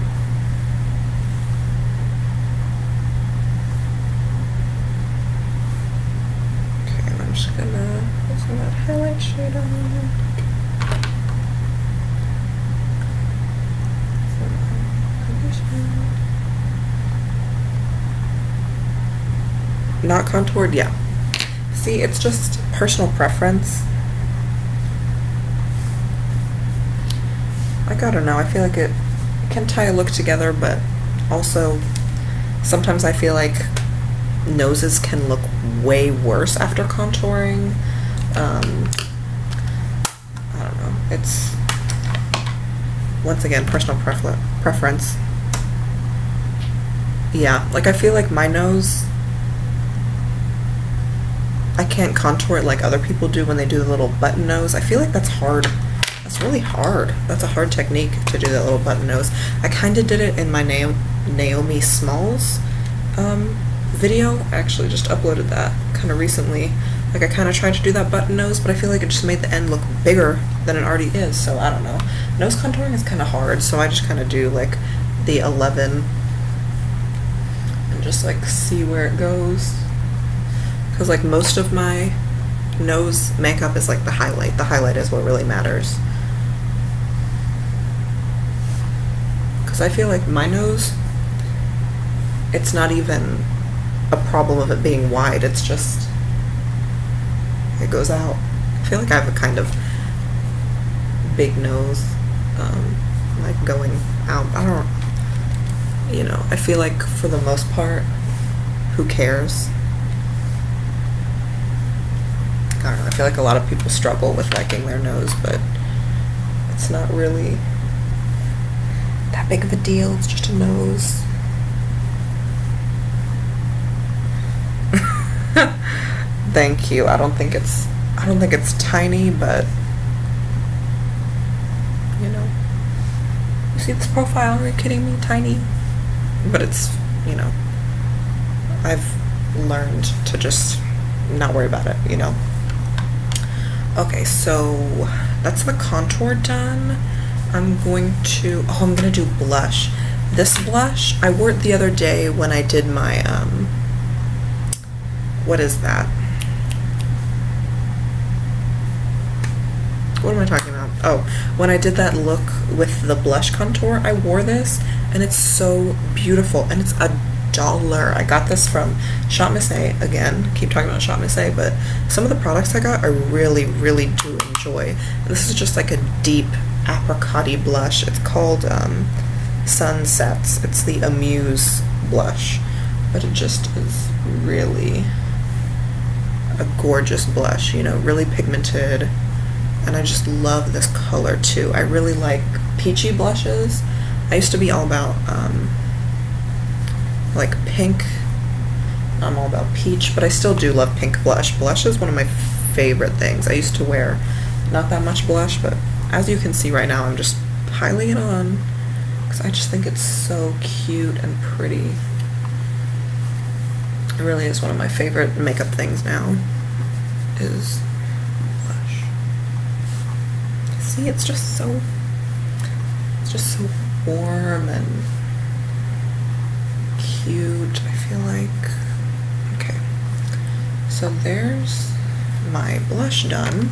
Speaker 1: I'm just gonna put some of that highlight shade on. Not contoured? Yeah. See, it's just personal preference. Like, I don't know, I feel like it can tie a look together, but also sometimes I feel like noses can look way worse after contouring. I don't know. It's, once again, personal preference. Yeah, like I feel like my nose, I can't contour it like other people do when they do the little button nose. I feel like that's hard. That's really hard. That's a hard technique to do that little button nose. I kind of did it in my Naomi Smalls video. I actually just uploaded that kind of recently. Like, I kind of tried to do that button nose, but I feel like it just made the end look bigger than it already is, so I don't know. Nose contouring is kind of hard, so I just kind of do like the 11 and just like see where it goes. Because like most of my nose makeup is like the highlight. The highlight is what really matters. Because I feel like my nose, it's not even a problem of it being wide, it's just, it goes out. I feel like I have a kind of big nose, like going out. I don't, you know, I feel like for the most part, who cares? I don't know, I feel like a lot of people struggle with liking their nose, but it's not really that big of a deal, it's just a nose. Thank you. I don't think it's tiny, but you know. You see this profile? Are you kidding me? Tiny. But it's, you know, I've learned to just not worry about it, you know. Okay, so that's the contour done. I'm gonna do blush. This blush, I wore it the other day when I did my, what is that? What am I talking about? Oh, when I did that look with the blush contour, I wore this, and it's so beautiful, and it's $1. I got this from Shop Miss A. Again, keep talking about Shop Miss A, but some of the products I got I really, really do enjoy. And this is just like a deep apricot-y blush. It's called Sunsets. It's the Amuse blush, but it just is really a gorgeous blush, you know, really pigmented, and I just love this color too. I really like peachy blushes. I used to be all about like pink. I'm all about peach, but I still do love pink blush. Blush is one of my favorite things. I used to wear not that much blush, but as you can see right now, I'm just piling it on because I just think it's so cute and pretty. It really is one of my favorite makeup things now, is blush. See, it's just so warm and cute, I feel like. Okay, so there's my blush done.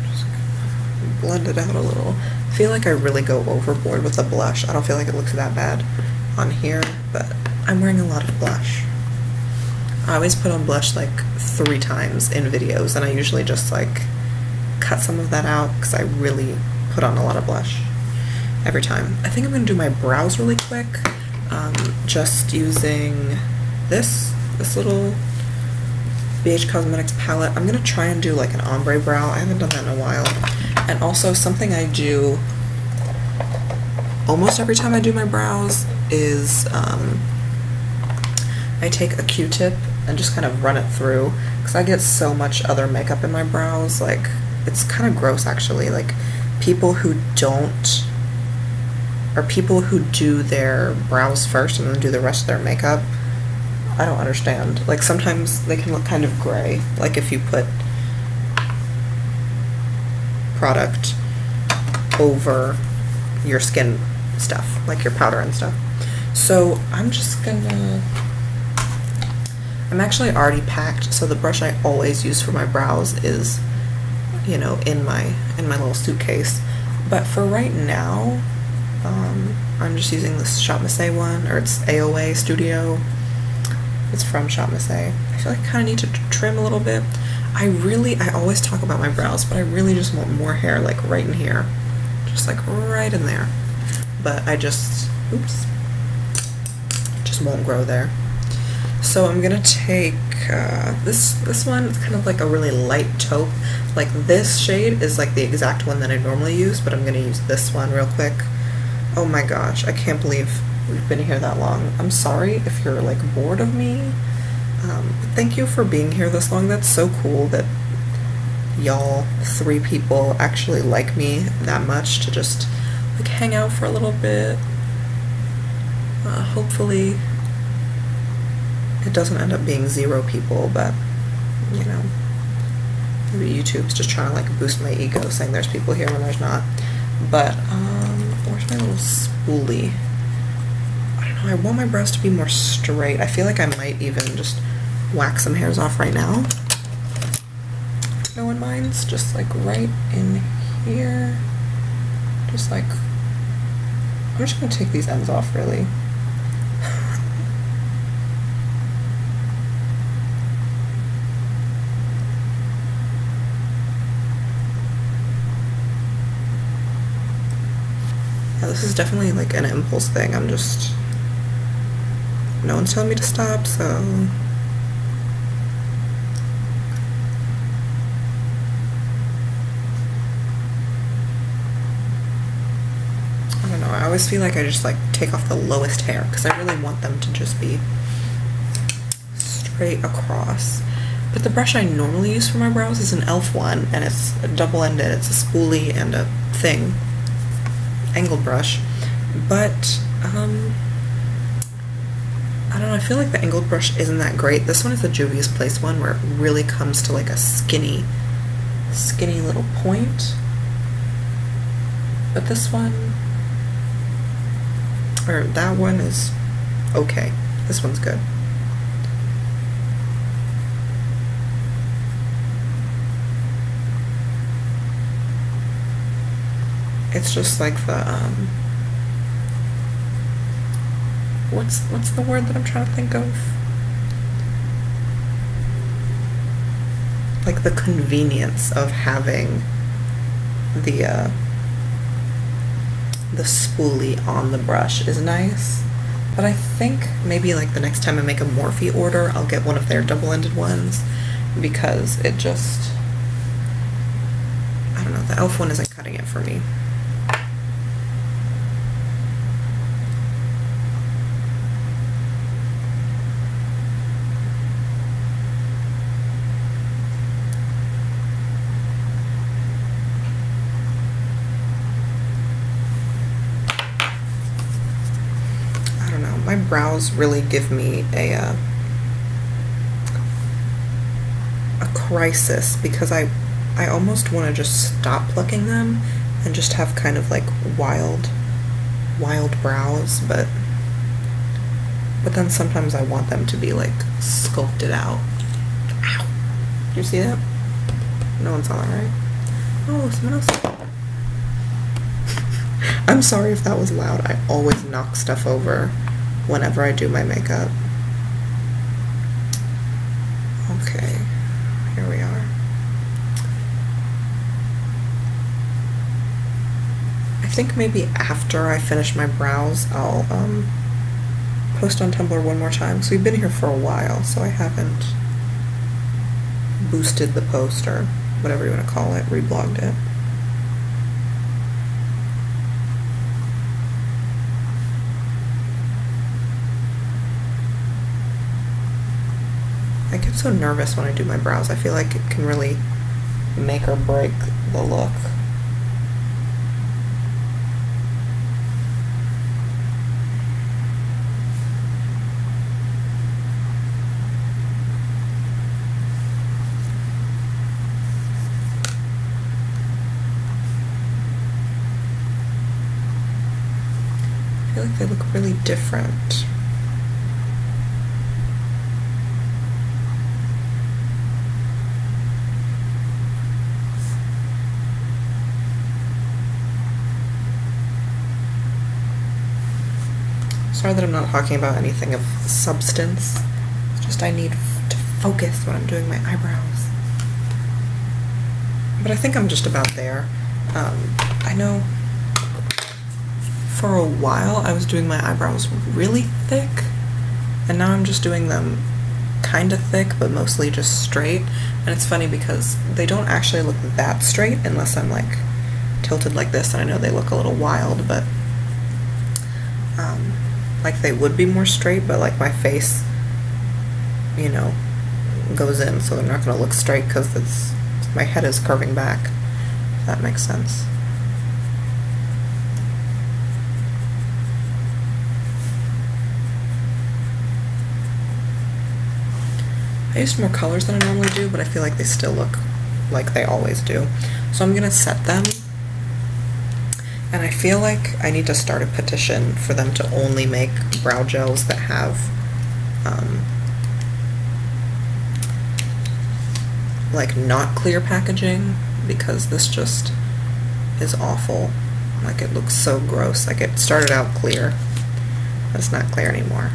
Speaker 1: Just gonna blend it out a little. I feel like I really go overboard with the blush. I don't feel like it looks that bad on here, but I'm wearing a lot of blush. I always put on blush like 3 times in videos, and I usually just like cut some of that out because I really put on a lot of blush every time. I think I'm going to do my brows really quick, just using this little BH Cosmetics palette. I'm going to try and do like an ombre brow. I haven't done that in a while. And also something I do almost every time I do my brows is I take a Q-tip and just kind of run it through, because I get so much other makeup in my brows. Like, it's kind of gross actually. Like, people who don't, or people who do their brows first and then do the rest of their makeup, I don't understand. Like, sometimes they can look kind of gray, like if you put product over your skin stuff, like your powder and stuff. So I'm just gonna, I'm actually already packed, so the brush I always use for my brows is, you know, in my little suitcase. But for right now, I'm just using this Shop Miss A one, or it's AOA Studio. It's from Shop Miss A. I feel like I kind of need to trim a little bit. I always talk about my brows, but I really just want more hair, like right in here. Just like right in there. But I just, oops, just won't grow there. So I'm gonna take this one. It's kind of like a really light taupe. Like, this shade is like the exact one that I normally use, but I'm gonna use this one real quick. Oh my gosh, I can't believe we've been here that long. I'm sorry if you're like bored of me. But thank you for being here this long. That's so cool that y'all 3 people actually like me that much to just like hang out for a little bit. Hopefully it doesn't end up being 0 people, but you know, maybe YouTube's just trying to like boost my ego, saying there's people here when there's not. But where's my little spoolie? I don't know, I want my brows to be more straight. I feel like I might even just whack some hairs off right now. No one minds, just like right in here. Just like, I'm just gonna take these ends off really. Yeah, this is definitely like an impulse thing. I'm just, no one's telling me to stop, so. I don't know, I always feel like I just like take off the lowest hair because I really want them to just be straight across. But the brush I normally use for my brows is an e.l.f. one, and it's double-ended. It's a spoolie and a thing. Angled brush, but I I don't know, I feel like the angled brush isn't that great. This one is the Juvia's Place one where it really comes to like a skinny little point. But this one, or that one is okay. This one's good. It's just like the, what's the word that I'm trying to think of? Like the convenience of having the spoolie on the brush is nice. But I think maybe like the next time I make a Morphe order, I'll get one of their double-ended ones, because it just, I don't know, the e.l.f. one isn't cutting it for me. My brows really give me a crisis, because I almost want to just stop plucking them and just have kind of like wild brows, but then sometimes I want them to be like sculpted out. Ow! You see that? No one saw that, right? Oh, someone else. I'm sorry if that was loud. I always knock stuff over whenever I do my makeup. Okay, here we are. I think maybe after I finish my brows, I'll post on Tumblr one more time. So we've been here for a while, so I haven't boosted the post, or whatever you want to call it, reblogged it. I get so nervous when I do my brows. I feel like it can really make or break the look. I feel like they look really different. Sorry that I'm not talking about anything of substance. It's just I need to focus when I'm doing my eyebrows. But I think I'm just about there. I know for a while I was doing my eyebrows really thick, and now I'm just doing them kind of thick, but mostly just straight. And it's funny because they don't actually look that straight unless I'm like tilted like this, and I know they look a little wild, but like they would be more straight, but like my face, you know, goes in, so they're not going to look straight because my head is curving back, if that makes sense. I used more colors than I normally do, but I feel like they still look like they always do. So I'm going to set them. And I feel like I need to start a petition for them to only make brow gels that have like not clear packaging, because this just is awful. Like it looks so gross. Like it started out clear, but it's not clear anymore.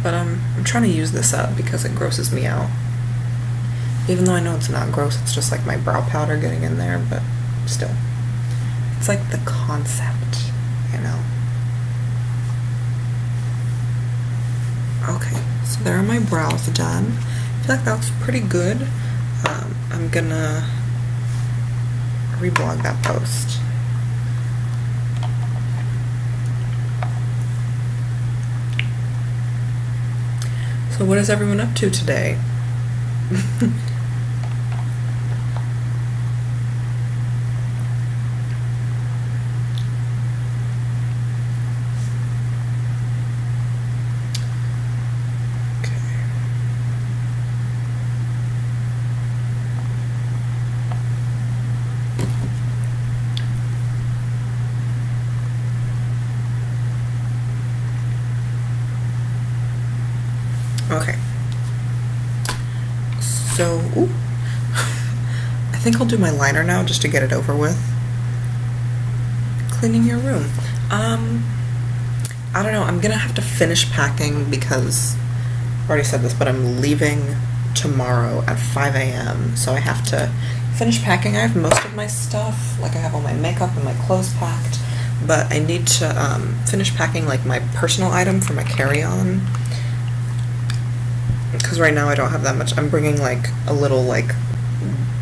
Speaker 1: But I'm trying to use this up because it grosses me out. Even though I know it's not gross, it's just like my brow powder getting in there, but still. It's like the concept, you know? Okay, so there are my brows done. I feel like that looks pretty good. I'm gonna reblog that post. So what is everyone up to today? Okay. So, ooh. I think I'll do my liner now just to get it over with. Cleaning your room. I don't know, I'm gonna have to finish packing because I already said this, but I'm leaving tomorrow at 5 a.m. So I have to finish packing. I have most of my stuff, like I have all my makeup and my clothes packed, but I need to finish packing like my personal item for my carry-on. Because right now I don't have that much. I'm bringing like a little like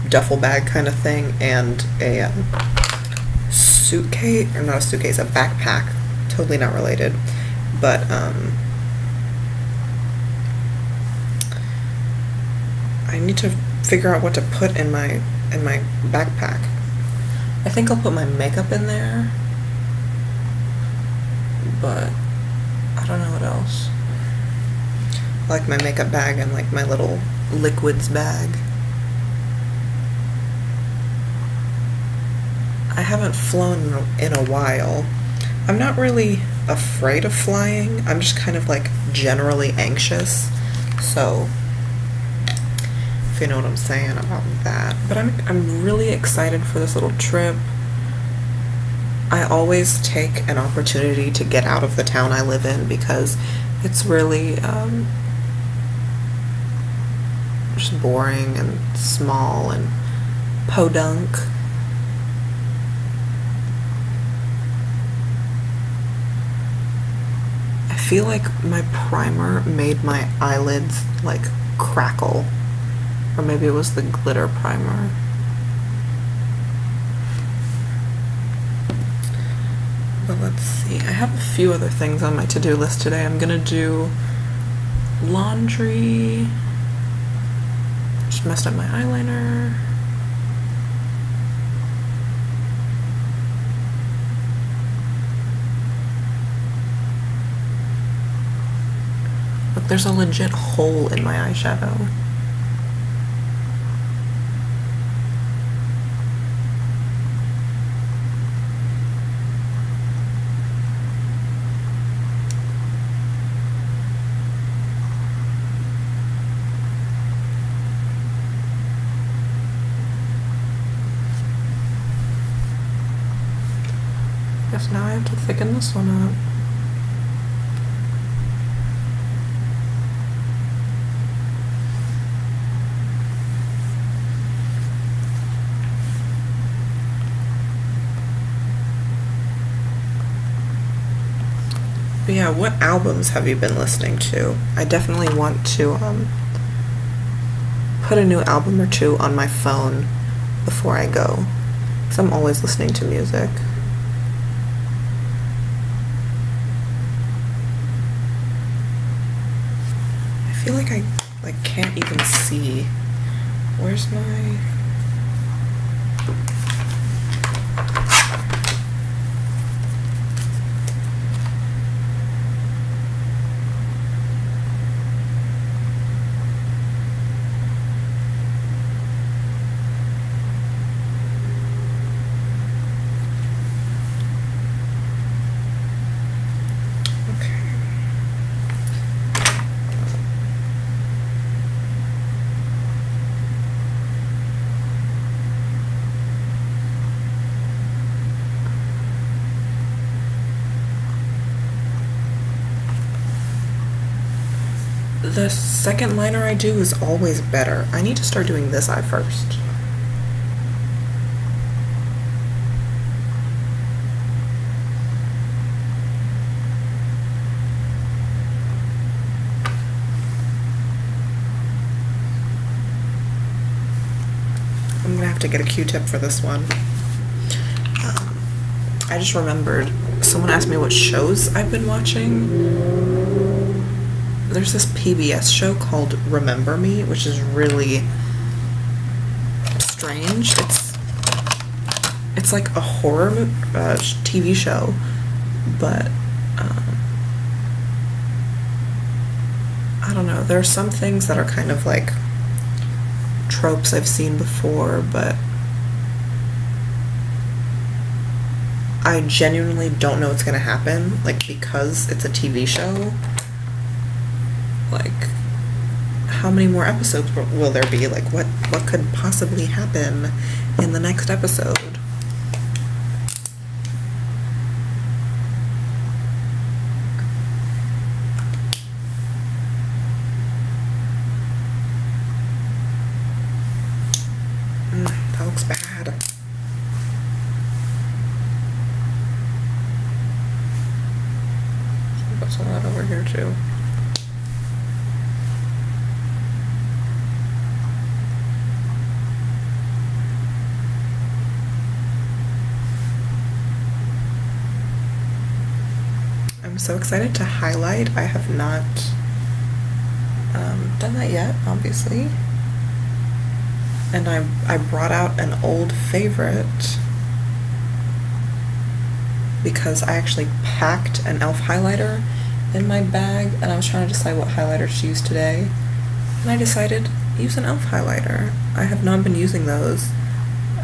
Speaker 1: duffel bag kind of thing and a suitcase, or not a suitcase, a backpack. Totally not related, but I need to figure out what to put in my backpack. I think I'll put my makeup in there, but I don't know what else. I like my makeup bag and like my little liquids bag. I haven't flown in a while. I'm not really afraid of flying. I'm just kind of like generally anxious. So, if you know what I'm saying about that. But I'm really excited for this little trip. I always take an opportunity to get out of the town I live in because it's really just boring and small and podunk. I feel like my primer made my eyelids like crackle, or maybe it was the glitter primer. But let's see, I have a few other things on my to-do list today. I'm gonna do laundry. Just messed up my eyeliner. Look, there's a legit hole in my eyeshadow. Guess now I have to thicken this one up. But yeah, what albums have you been listening to? I definitely want to put a new album or two on my phone before I go, because I'm always listening to music. I feel like I can't even see. Where's my... The second liner I do is always better. I need to start doing this eye first. I'm gonna have to get a Q-tip for this one. I just remembered someone asked me what shows I've been watching. there's this PBS show called Remember Me, which is really strange. It's like a horror TV show, but I don't know. There are some things that are kind of like tropes I've seen before, but I genuinely don't know what's gonna happen, like, because it's a TV show. Like, how many more episodes will there be? Like, what could possibly happen in the next episode? That looks bad. Put some of that over here too. I'm so excited to highlight. I have not done that yet, obviously. And I brought out an old favorite because I actually packed an e.l.f. highlighter in my bag, and I was trying to decide what highlighter to use today, and I decided use an e.l.f. highlighter. I have not been using those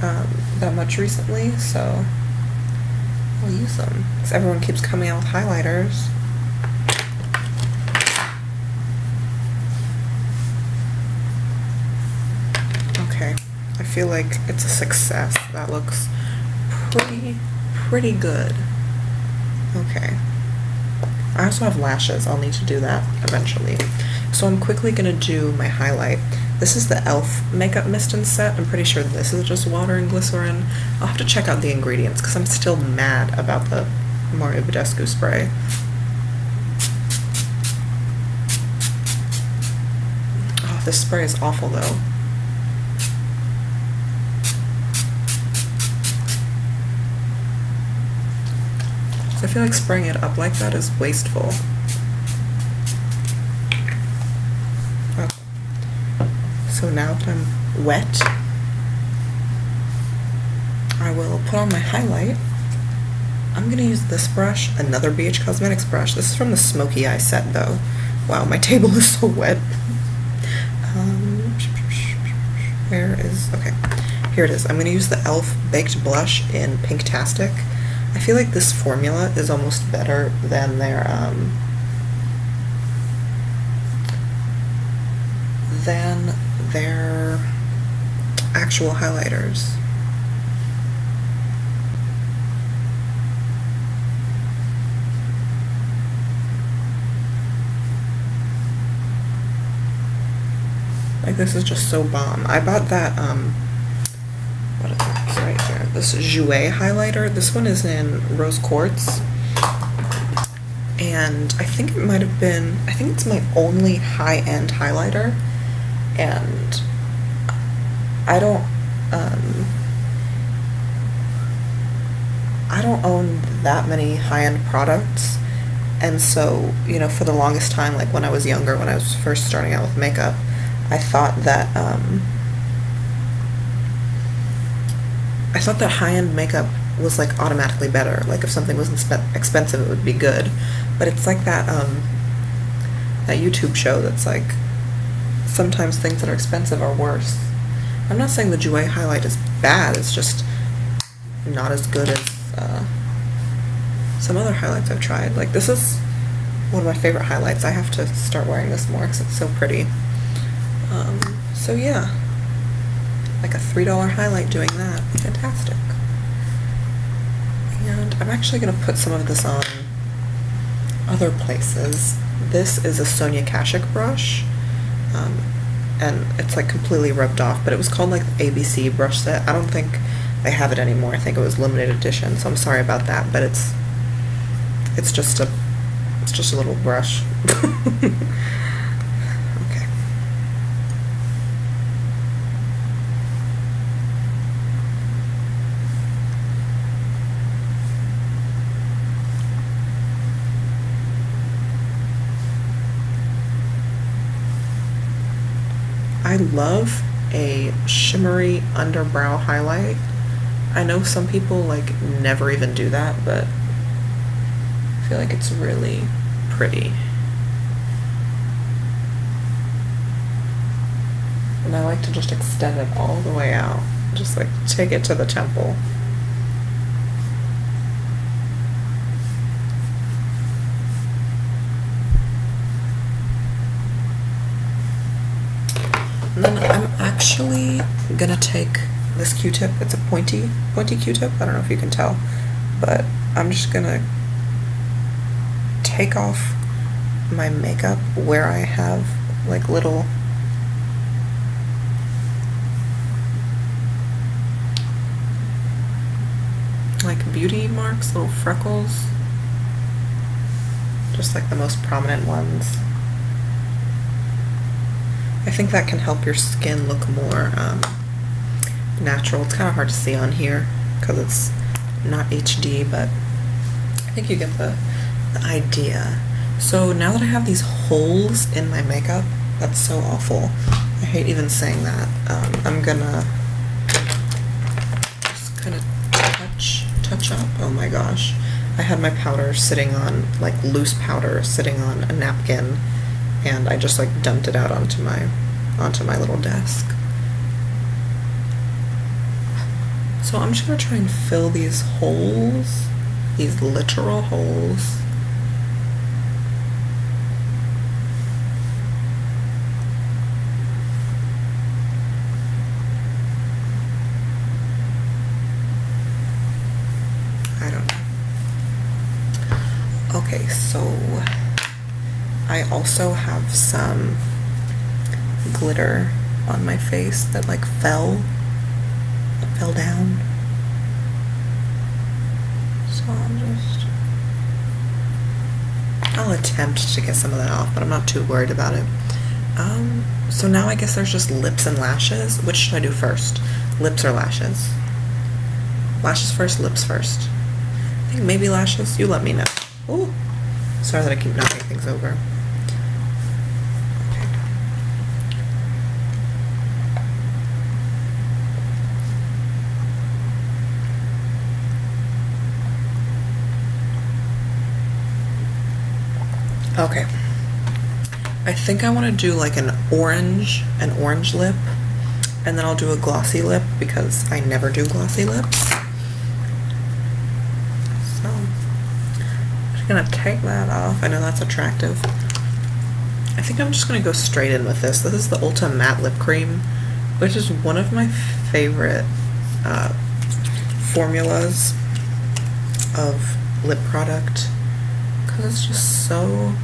Speaker 1: that much recently, so I'll use them because everyone keeps coming out with highlighters. Okay, I feel like it's a success. That looks pretty good. Okay. I also have lashes. I'll need to do that eventually. So I'm quickly gonna do my highlight. This is the e.l.f. makeup mist and set. I'm pretty sure this is just water and glycerin. I'll have to check out the ingredients because I'm still mad about the Mario Badescu spray. Oh, this spray is awful though. I feel like spraying it up like that is wasteful. Okay. So now that I'm wet, I will put on my highlight. I'm gonna use this brush, another BH Cosmetics brush. This is from the Smoky Eye set though. Wow, my table is so wet. Where is, okay, here it is. I'm gonna use the e.l.f. Baked Blush in Pinktastic. I feel like this formula is almost better than their actual highlighters. Like, this is just so bomb. I bought that what is it? It's right here. This Jouer highlighter. This one is in Rose Quartz. And I think it might have been, I think it's my only high-end highlighter. And I don't own that many high-end products. And so, you know, for the longest time, like when I was younger, when I was first starting out with makeup, I thought that high-end makeup was like automatically better. Like if something was expensive, it would be good. But it's like that that YouTube show that's like sometimes things that are expensive are worse. I'm not saying the Jouer highlight is bad. It's just not as good as some other highlights I've tried. Like this is one of my favorite highlights. I have to start wearing this more because it's so pretty. So yeah, like a $3 highlight doing that. Fantastic. And I'm actually going to put some of this on other places. This is a Sonia Kashuk brush, and it's like completely rubbed off, but it was called like the ABC brush set. I don't think they have it anymore. I think it was limited edition, so I'm sorry about that, but it's just a little brush. I love a shimmery underbrow highlight. I know some people like never even do that, but I feel like it's really pretty. And I like to just extend it all the way out. Just like take it to the temple. And then I'm actually gonna take this Q-tip. It's a pointy Q-tip. I don't know if you can tell, but I'm just gonna take off my makeup where I have like little like beauty marks, little freckles, just like the most prominent ones. I think that can help your skin look more natural. It's kind of hard to see on here because it's not HD, but I think you get the idea. So now that I have these holes in my makeup, that's so awful. I hate even saying that. I'm gonna just kind of touch up. Oh my gosh. I had my powder sitting on, like loose powder sitting on a napkin, and I just like dumped it out onto my little desk. So I'm just gonna try and fill these holes, these literal holes. I don't know. Okay, so I also have some glitter on my face that like fell down. So I'll attempt to get some of that off, but I'm not too worried about it. So now I guess there's just lips and lashes. Which should I do first? Lips or lashes? Lashes first, lips first. I think maybe lashes. You let me know. Ooh. Sorry that I keep knocking things over. Okay. I think I want to do like an orange lip, and then I'll do a glossy lip because I never do glossy lips. So I'm just gonna take that off. I know that's attractive. I think I'm just gonna go straight in with this. This is the Ulta Matte Lip Cream, which is one of my favorite formulas of lip product because it's just so.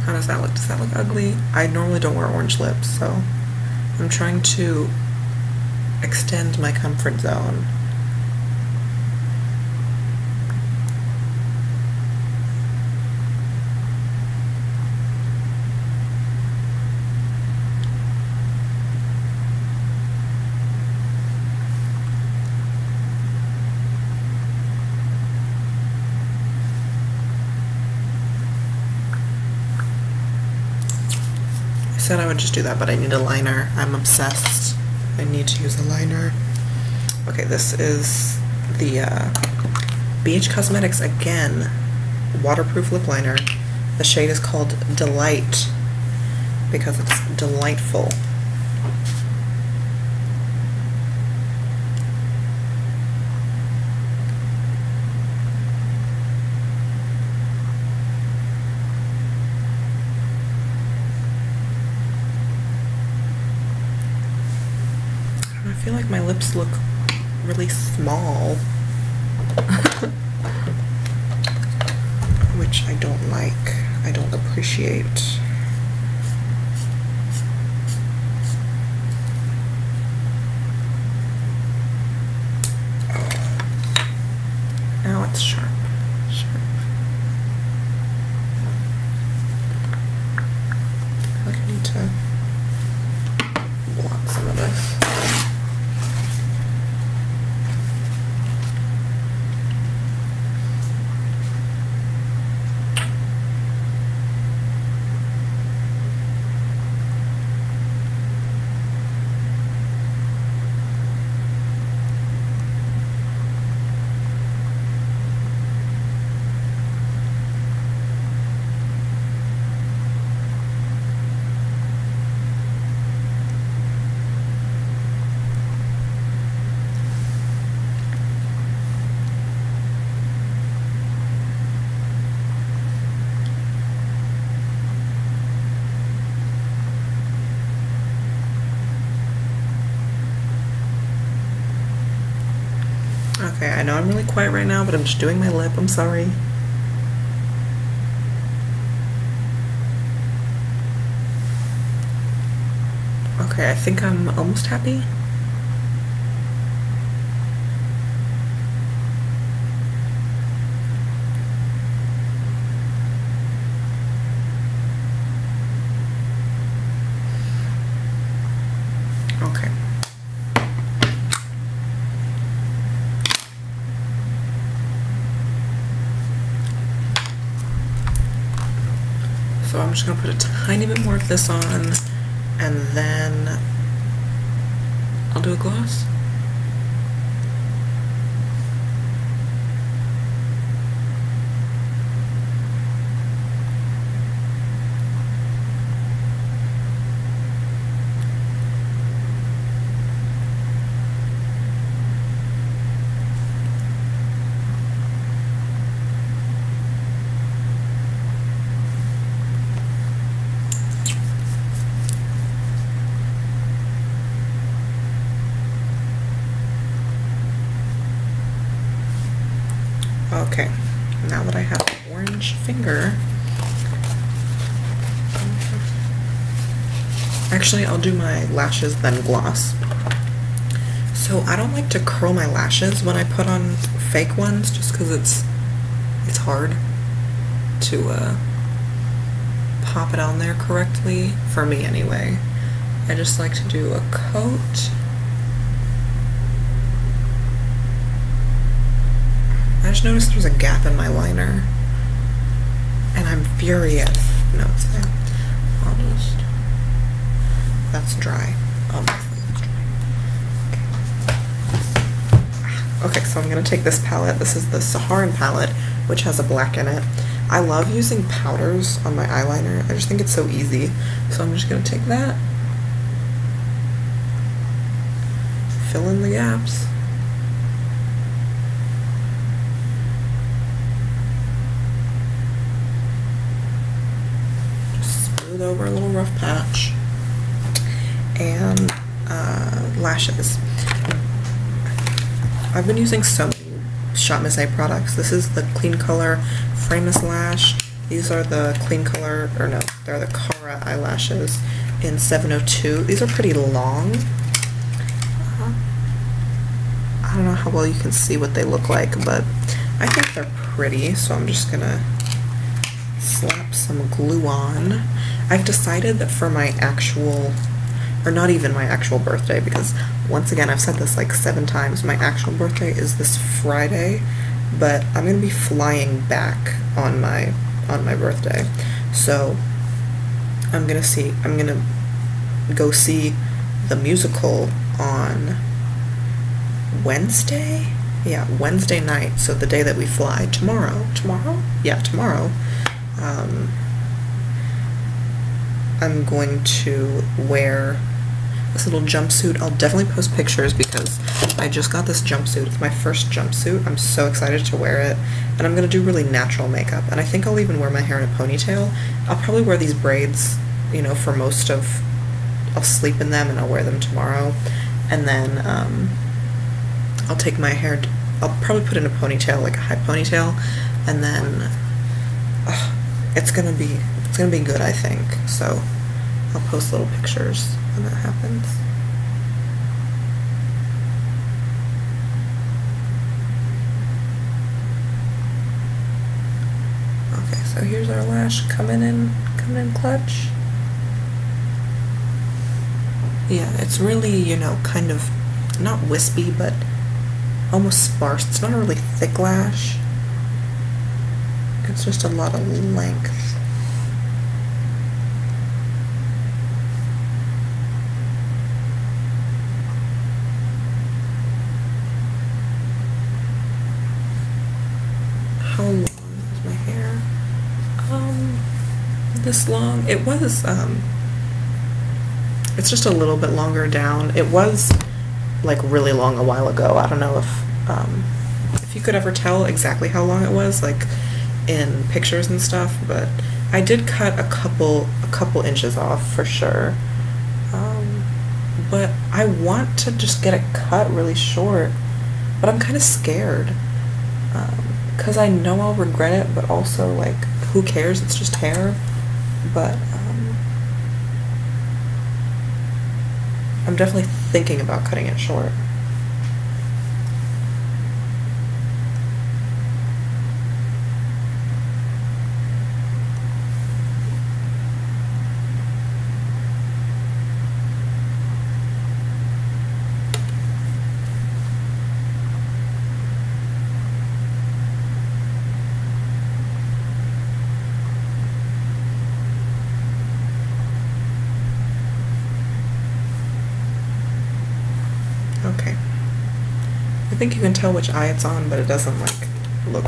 Speaker 1: How does that look? Does that look ugly? I normally don't wear orange lips, so I'm trying to extend my comfort zone. I said I would just do that, but I need a liner. I'm obsessed. I need to use a liner. Okay, this is the BH Cosmetics, again, waterproof lip liner. The shade is called Delight because it's delightful. I feel like my lips look really small, which I don't like. I don't appreciate. Oh. Now it's sharp. I feel like I need to block some of this. Okay, I know I'm really quiet right now, but I'm just doing my lip. I'm sorry. Okay, I think I'm almost happy. Okay. So I'm just gonna put a tiny bit more of this on, and then I'll do a gloss. Okay, now that I have an orange finger, actually I'll do my lashes then gloss. So I don't like to curl my lashes when I put on fake ones just because it's hard to pop it on there correctly, for me anyway. I just like to do a coat. I just noticed there's a gap in my liner, and I'm furious. No, it's fine. I'll just, that's dry. Obviously, it's dry. Okay, so I'm gonna take this palette. This is the Saharan palette, which has a black in it. I love using powders on my eyeliner. I just think it's so easy. So I'm just gonna take that, fill in the gaps. Over a little rough patch, and lashes. I've been using so many Shop Miss A products. This is the Clean Color Frameless Lash. These are the Clean Color, or no, they're the Cara eyelashes in 702. These are pretty long. I don't know how well you can see what they look like, but I think they're pretty, so I'm just gonna slap some glue on. I've decided that for my actual, or not even my actual birthday, because once again, I've said this like 7 times, my actual birthday is this Friday, but I'm gonna be flying back on my birthday. So I'm gonna go see the musical on Wednesday? Yeah, Wednesday night, so the day that we fly. Tomorrow? Yeah, tomorrow. I'm going to wear this little jumpsuit. I'll definitely post pictures because I just got this jumpsuit. It's my first jumpsuit. I'm so excited to wear it. And I'm going to do really natural makeup. And I think I'll even wear my hair in a ponytail. I'll probably wear these braids, you know, for most of... I'll sleep in them and I'll wear them tomorrow. And then I'll take my hair... I'll probably put in a ponytail, like a high ponytail. And then... it's gonna be good, I think. So I'll post little pictures when that happens. Okay, so here's our lash coming in clutch. Yeah, it's really, you know, kind of not wispy, but almost sparse. It's not a really thick lash. It's just a lot of length. How long is my hair? This long. It was, it's just a little bit longer down. It was like really long a while ago. I don't know if you could ever tell exactly how long it was, like in pictures and stuff, but I did cut a couple inches off for sure. But I want to just get it cut really short. but I'm kind of scared because I know I'll regret it, but also like who cares, it's just hair. But I'm definitely thinking about cutting it short. Okay. I think you can tell which eye it's on, but it doesn't like look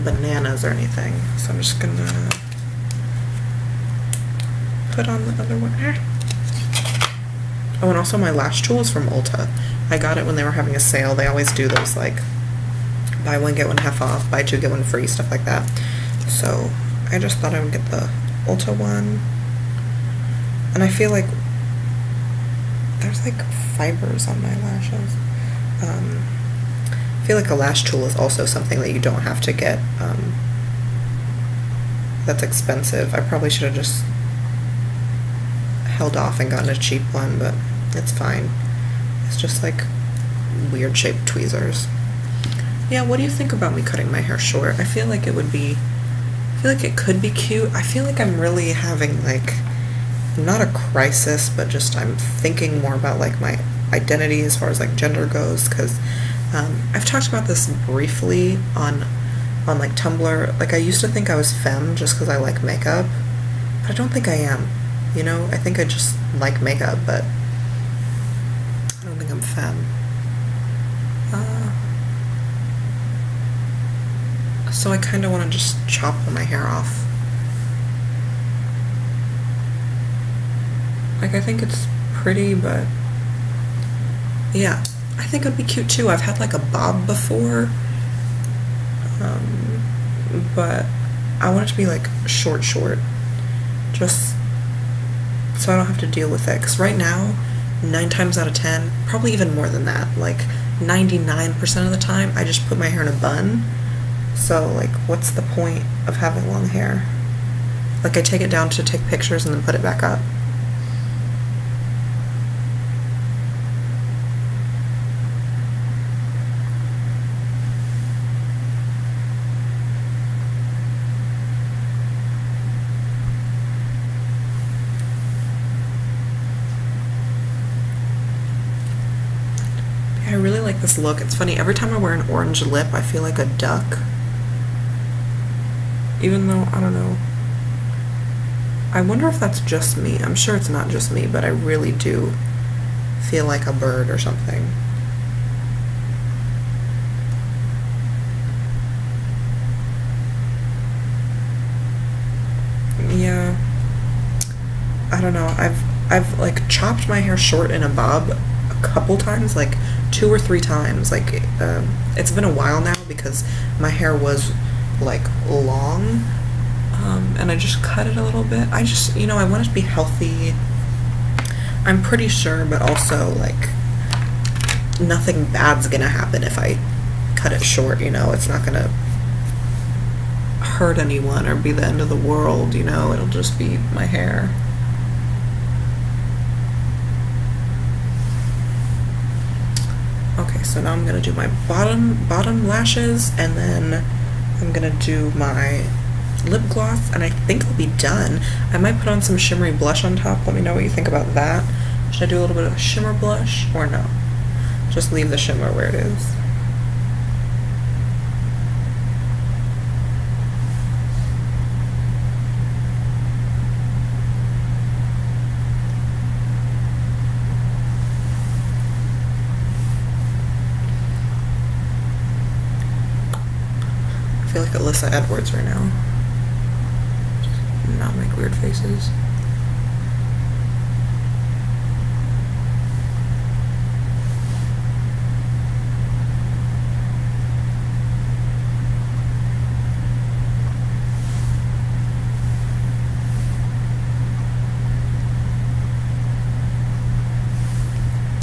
Speaker 1: bananas or anything. So I'm just gonna put on the other one. Oh, and also my lash tool is from Ulta. I got it when they were having a sale. They always do those like buy one get one half off, buy two get one free, stuff like that. So I just thought I would get the Ulta one. And I feel like there's like fibers on my lashes. I feel like a lash tool is also something that you don't have to get that's expensive. I probably should have just held off and gotten a cheap one, but it's fine. It's just like weird shaped tweezers. Yeah, what do you think about me cutting my hair short? I feel like it would be, I feel like it could be cute. I feel like I'm really having like, not a crisis, but just I'm thinking more about like my identity as far as like gender goes, because I've talked about this briefly on like Tumblr. Like I used to think I was femme just because I like makeup, but I don't think I am. You know, I think I just like makeup, but I don't think I'm femme. So I kind of want to just chop my hair off. Like I think it's pretty, but yeah, I think it would be cute too. I've had like a bob before, but I want it to be like short, just so I don't have to deal with it. Because right now, 9 times out of 10, probably even more than that, like 99% of the time, I just put my hair in a bun. So like, what's the point of having long hair? Like I take it down to take pictures and then put it back up. I really like this look. It's funny, every time I wear an orange lip, I feel like a duck. Even though, I don't know. I wonder if that's just me. I'm sure it's not just me, but I really do feel like a bird or something. Yeah. I don't know. I've like chopped my hair short in a bob a couple times, like 2 or 3 times. Like it's been a while now because my hair was like long, and I just cut it a little bit. I just, you know, I want it to be healthy, I'm pretty sure, but also like nothing bad's gonna happen if I cut it short, you know. It's not gonna hurt anyone or be the end of the world, you know. It'll just be my hair. Okay, so now I'm gonna do my bottom lashes, and then I'm gonna do my lip gloss, and I think I'll be done. I might put on some shimmery blush on top. Let me know what you think about that. Should I do a little bit of a shimmer blush or no? Just leave the shimmer where it is. I feel like Alyssa Edwards right now. Just not make weird faces.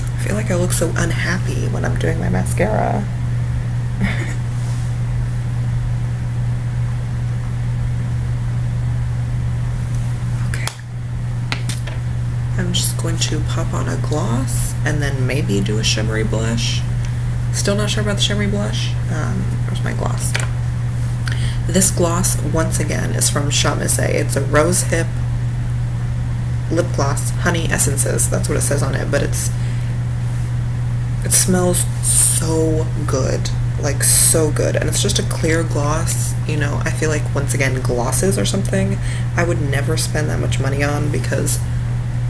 Speaker 1: I feel like I look so unhappy when I'm doing my mascara. Okay. I'm just going to pop on a gloss and then maybe do a shimmery blush. Still not sure about the shimmery blush. Where's my gloss? This gloss, once again, is from Chamisse. It's a rose hip lip gloss, honey essences. That's what it says on it, but it smells so good, like so good. And it's just a clear gloss. You know, I feel like, once again, glosses or something I would never spend that much money on because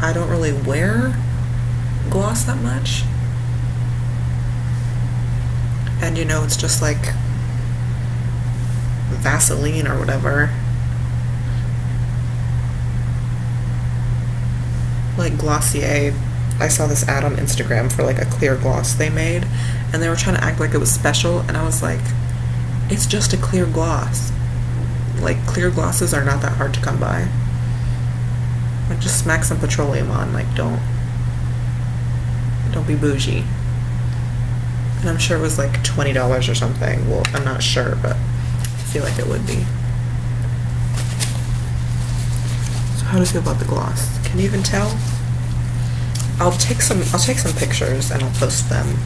Speaker 1: I don't really wear gloss that much. And you know, it's just like Vaseline or whatever. Like Glossier, I saw this ad on Instagram for like a clear gloss they made, and they were trying to act like it was special, and I was like, it's just a clear gloss. Like, clear glosses are not that hard to come by. Like, just smack some petroleum on, like, don't be bougie. And I'm sure it was like $20 or something. Well, I'm not sure, but I feel like it would be. So how do you feel about the gloss? Can you even tell? I'll take some pictures and I'll post them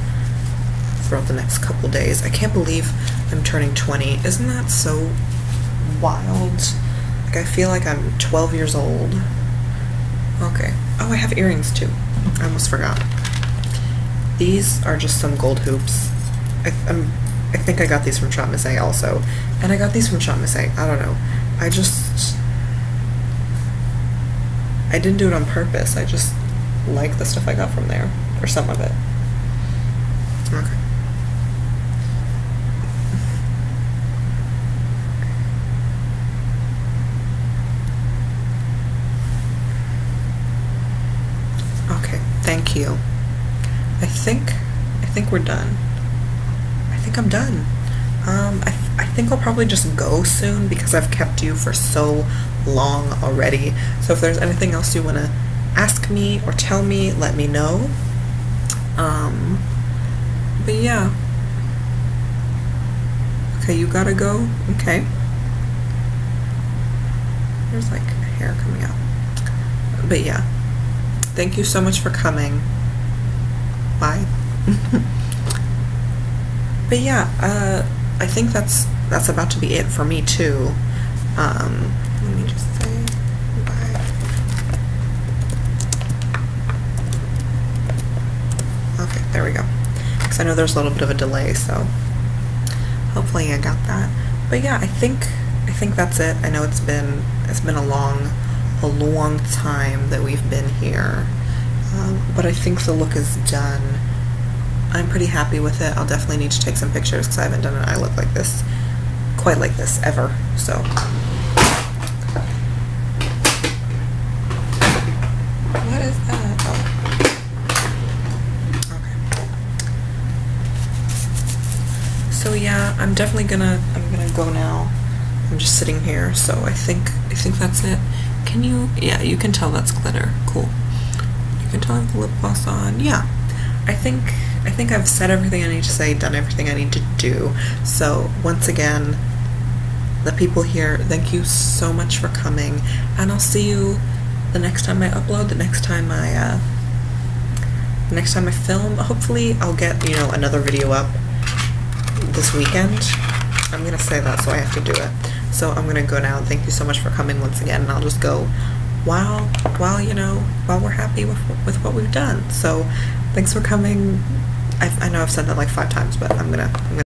Speaker 1: throughout the next couple days. I can't believe I'm turning 20. Isn't that so wild? Like, I feel like I'm 12 years old. Okay. Oh, I have earrings too. I almost forgot. These are just some gold hoops. I think I got these from Chamisse also. And I got these from Chamisse. I don't know. I didn't do it on purpose. I just like the stuff I got from there. Or some of it. Okay. Okay, thank you. I think we're done. I think I'm done. I think I'll probably just go soon because I've kept you for so long already. So if there's anything else you want to ask me or tell me, let me know. But yeah. Okay, you gotta go. Okay. There's like hair coming out. But yeah. Thank you so much for coming. Bye. But yeah, I think that's about to be it for me too. Let me just say bye. Okay, there we go. Because I know there's a little bit of a delay, so hopefully I got that. But yeah, I think that's it. I know it's been a long time that we've been here. But I think the look is done. I'm pretty happy with it. I'll definitely need to take some pictures because I haven't done an eye look like this, quite like this, ever. So. What is that? Oh. Okay. So yeah, I'm gonna go now. I'm just sitting here, so I think that's it. Can you? Yeah, you can tell that's glitter. Cool. You can tell I have the lip gloss on. Yeah, I think I've said everything I need to say, done everything I need to do. So once again, the people here, thank you so much for coming, and I'll see you the next time I upload, the next time I film. Hopefully I'll get, you know, another video up this weekend. I'm gonna say that, so I have to do it. So I'm gonna go now. Thank you so much for coming once again, and I'll just go while we're happy with what we've done. So thanks for coming. I know I've said that like 5 times, but I'm gonna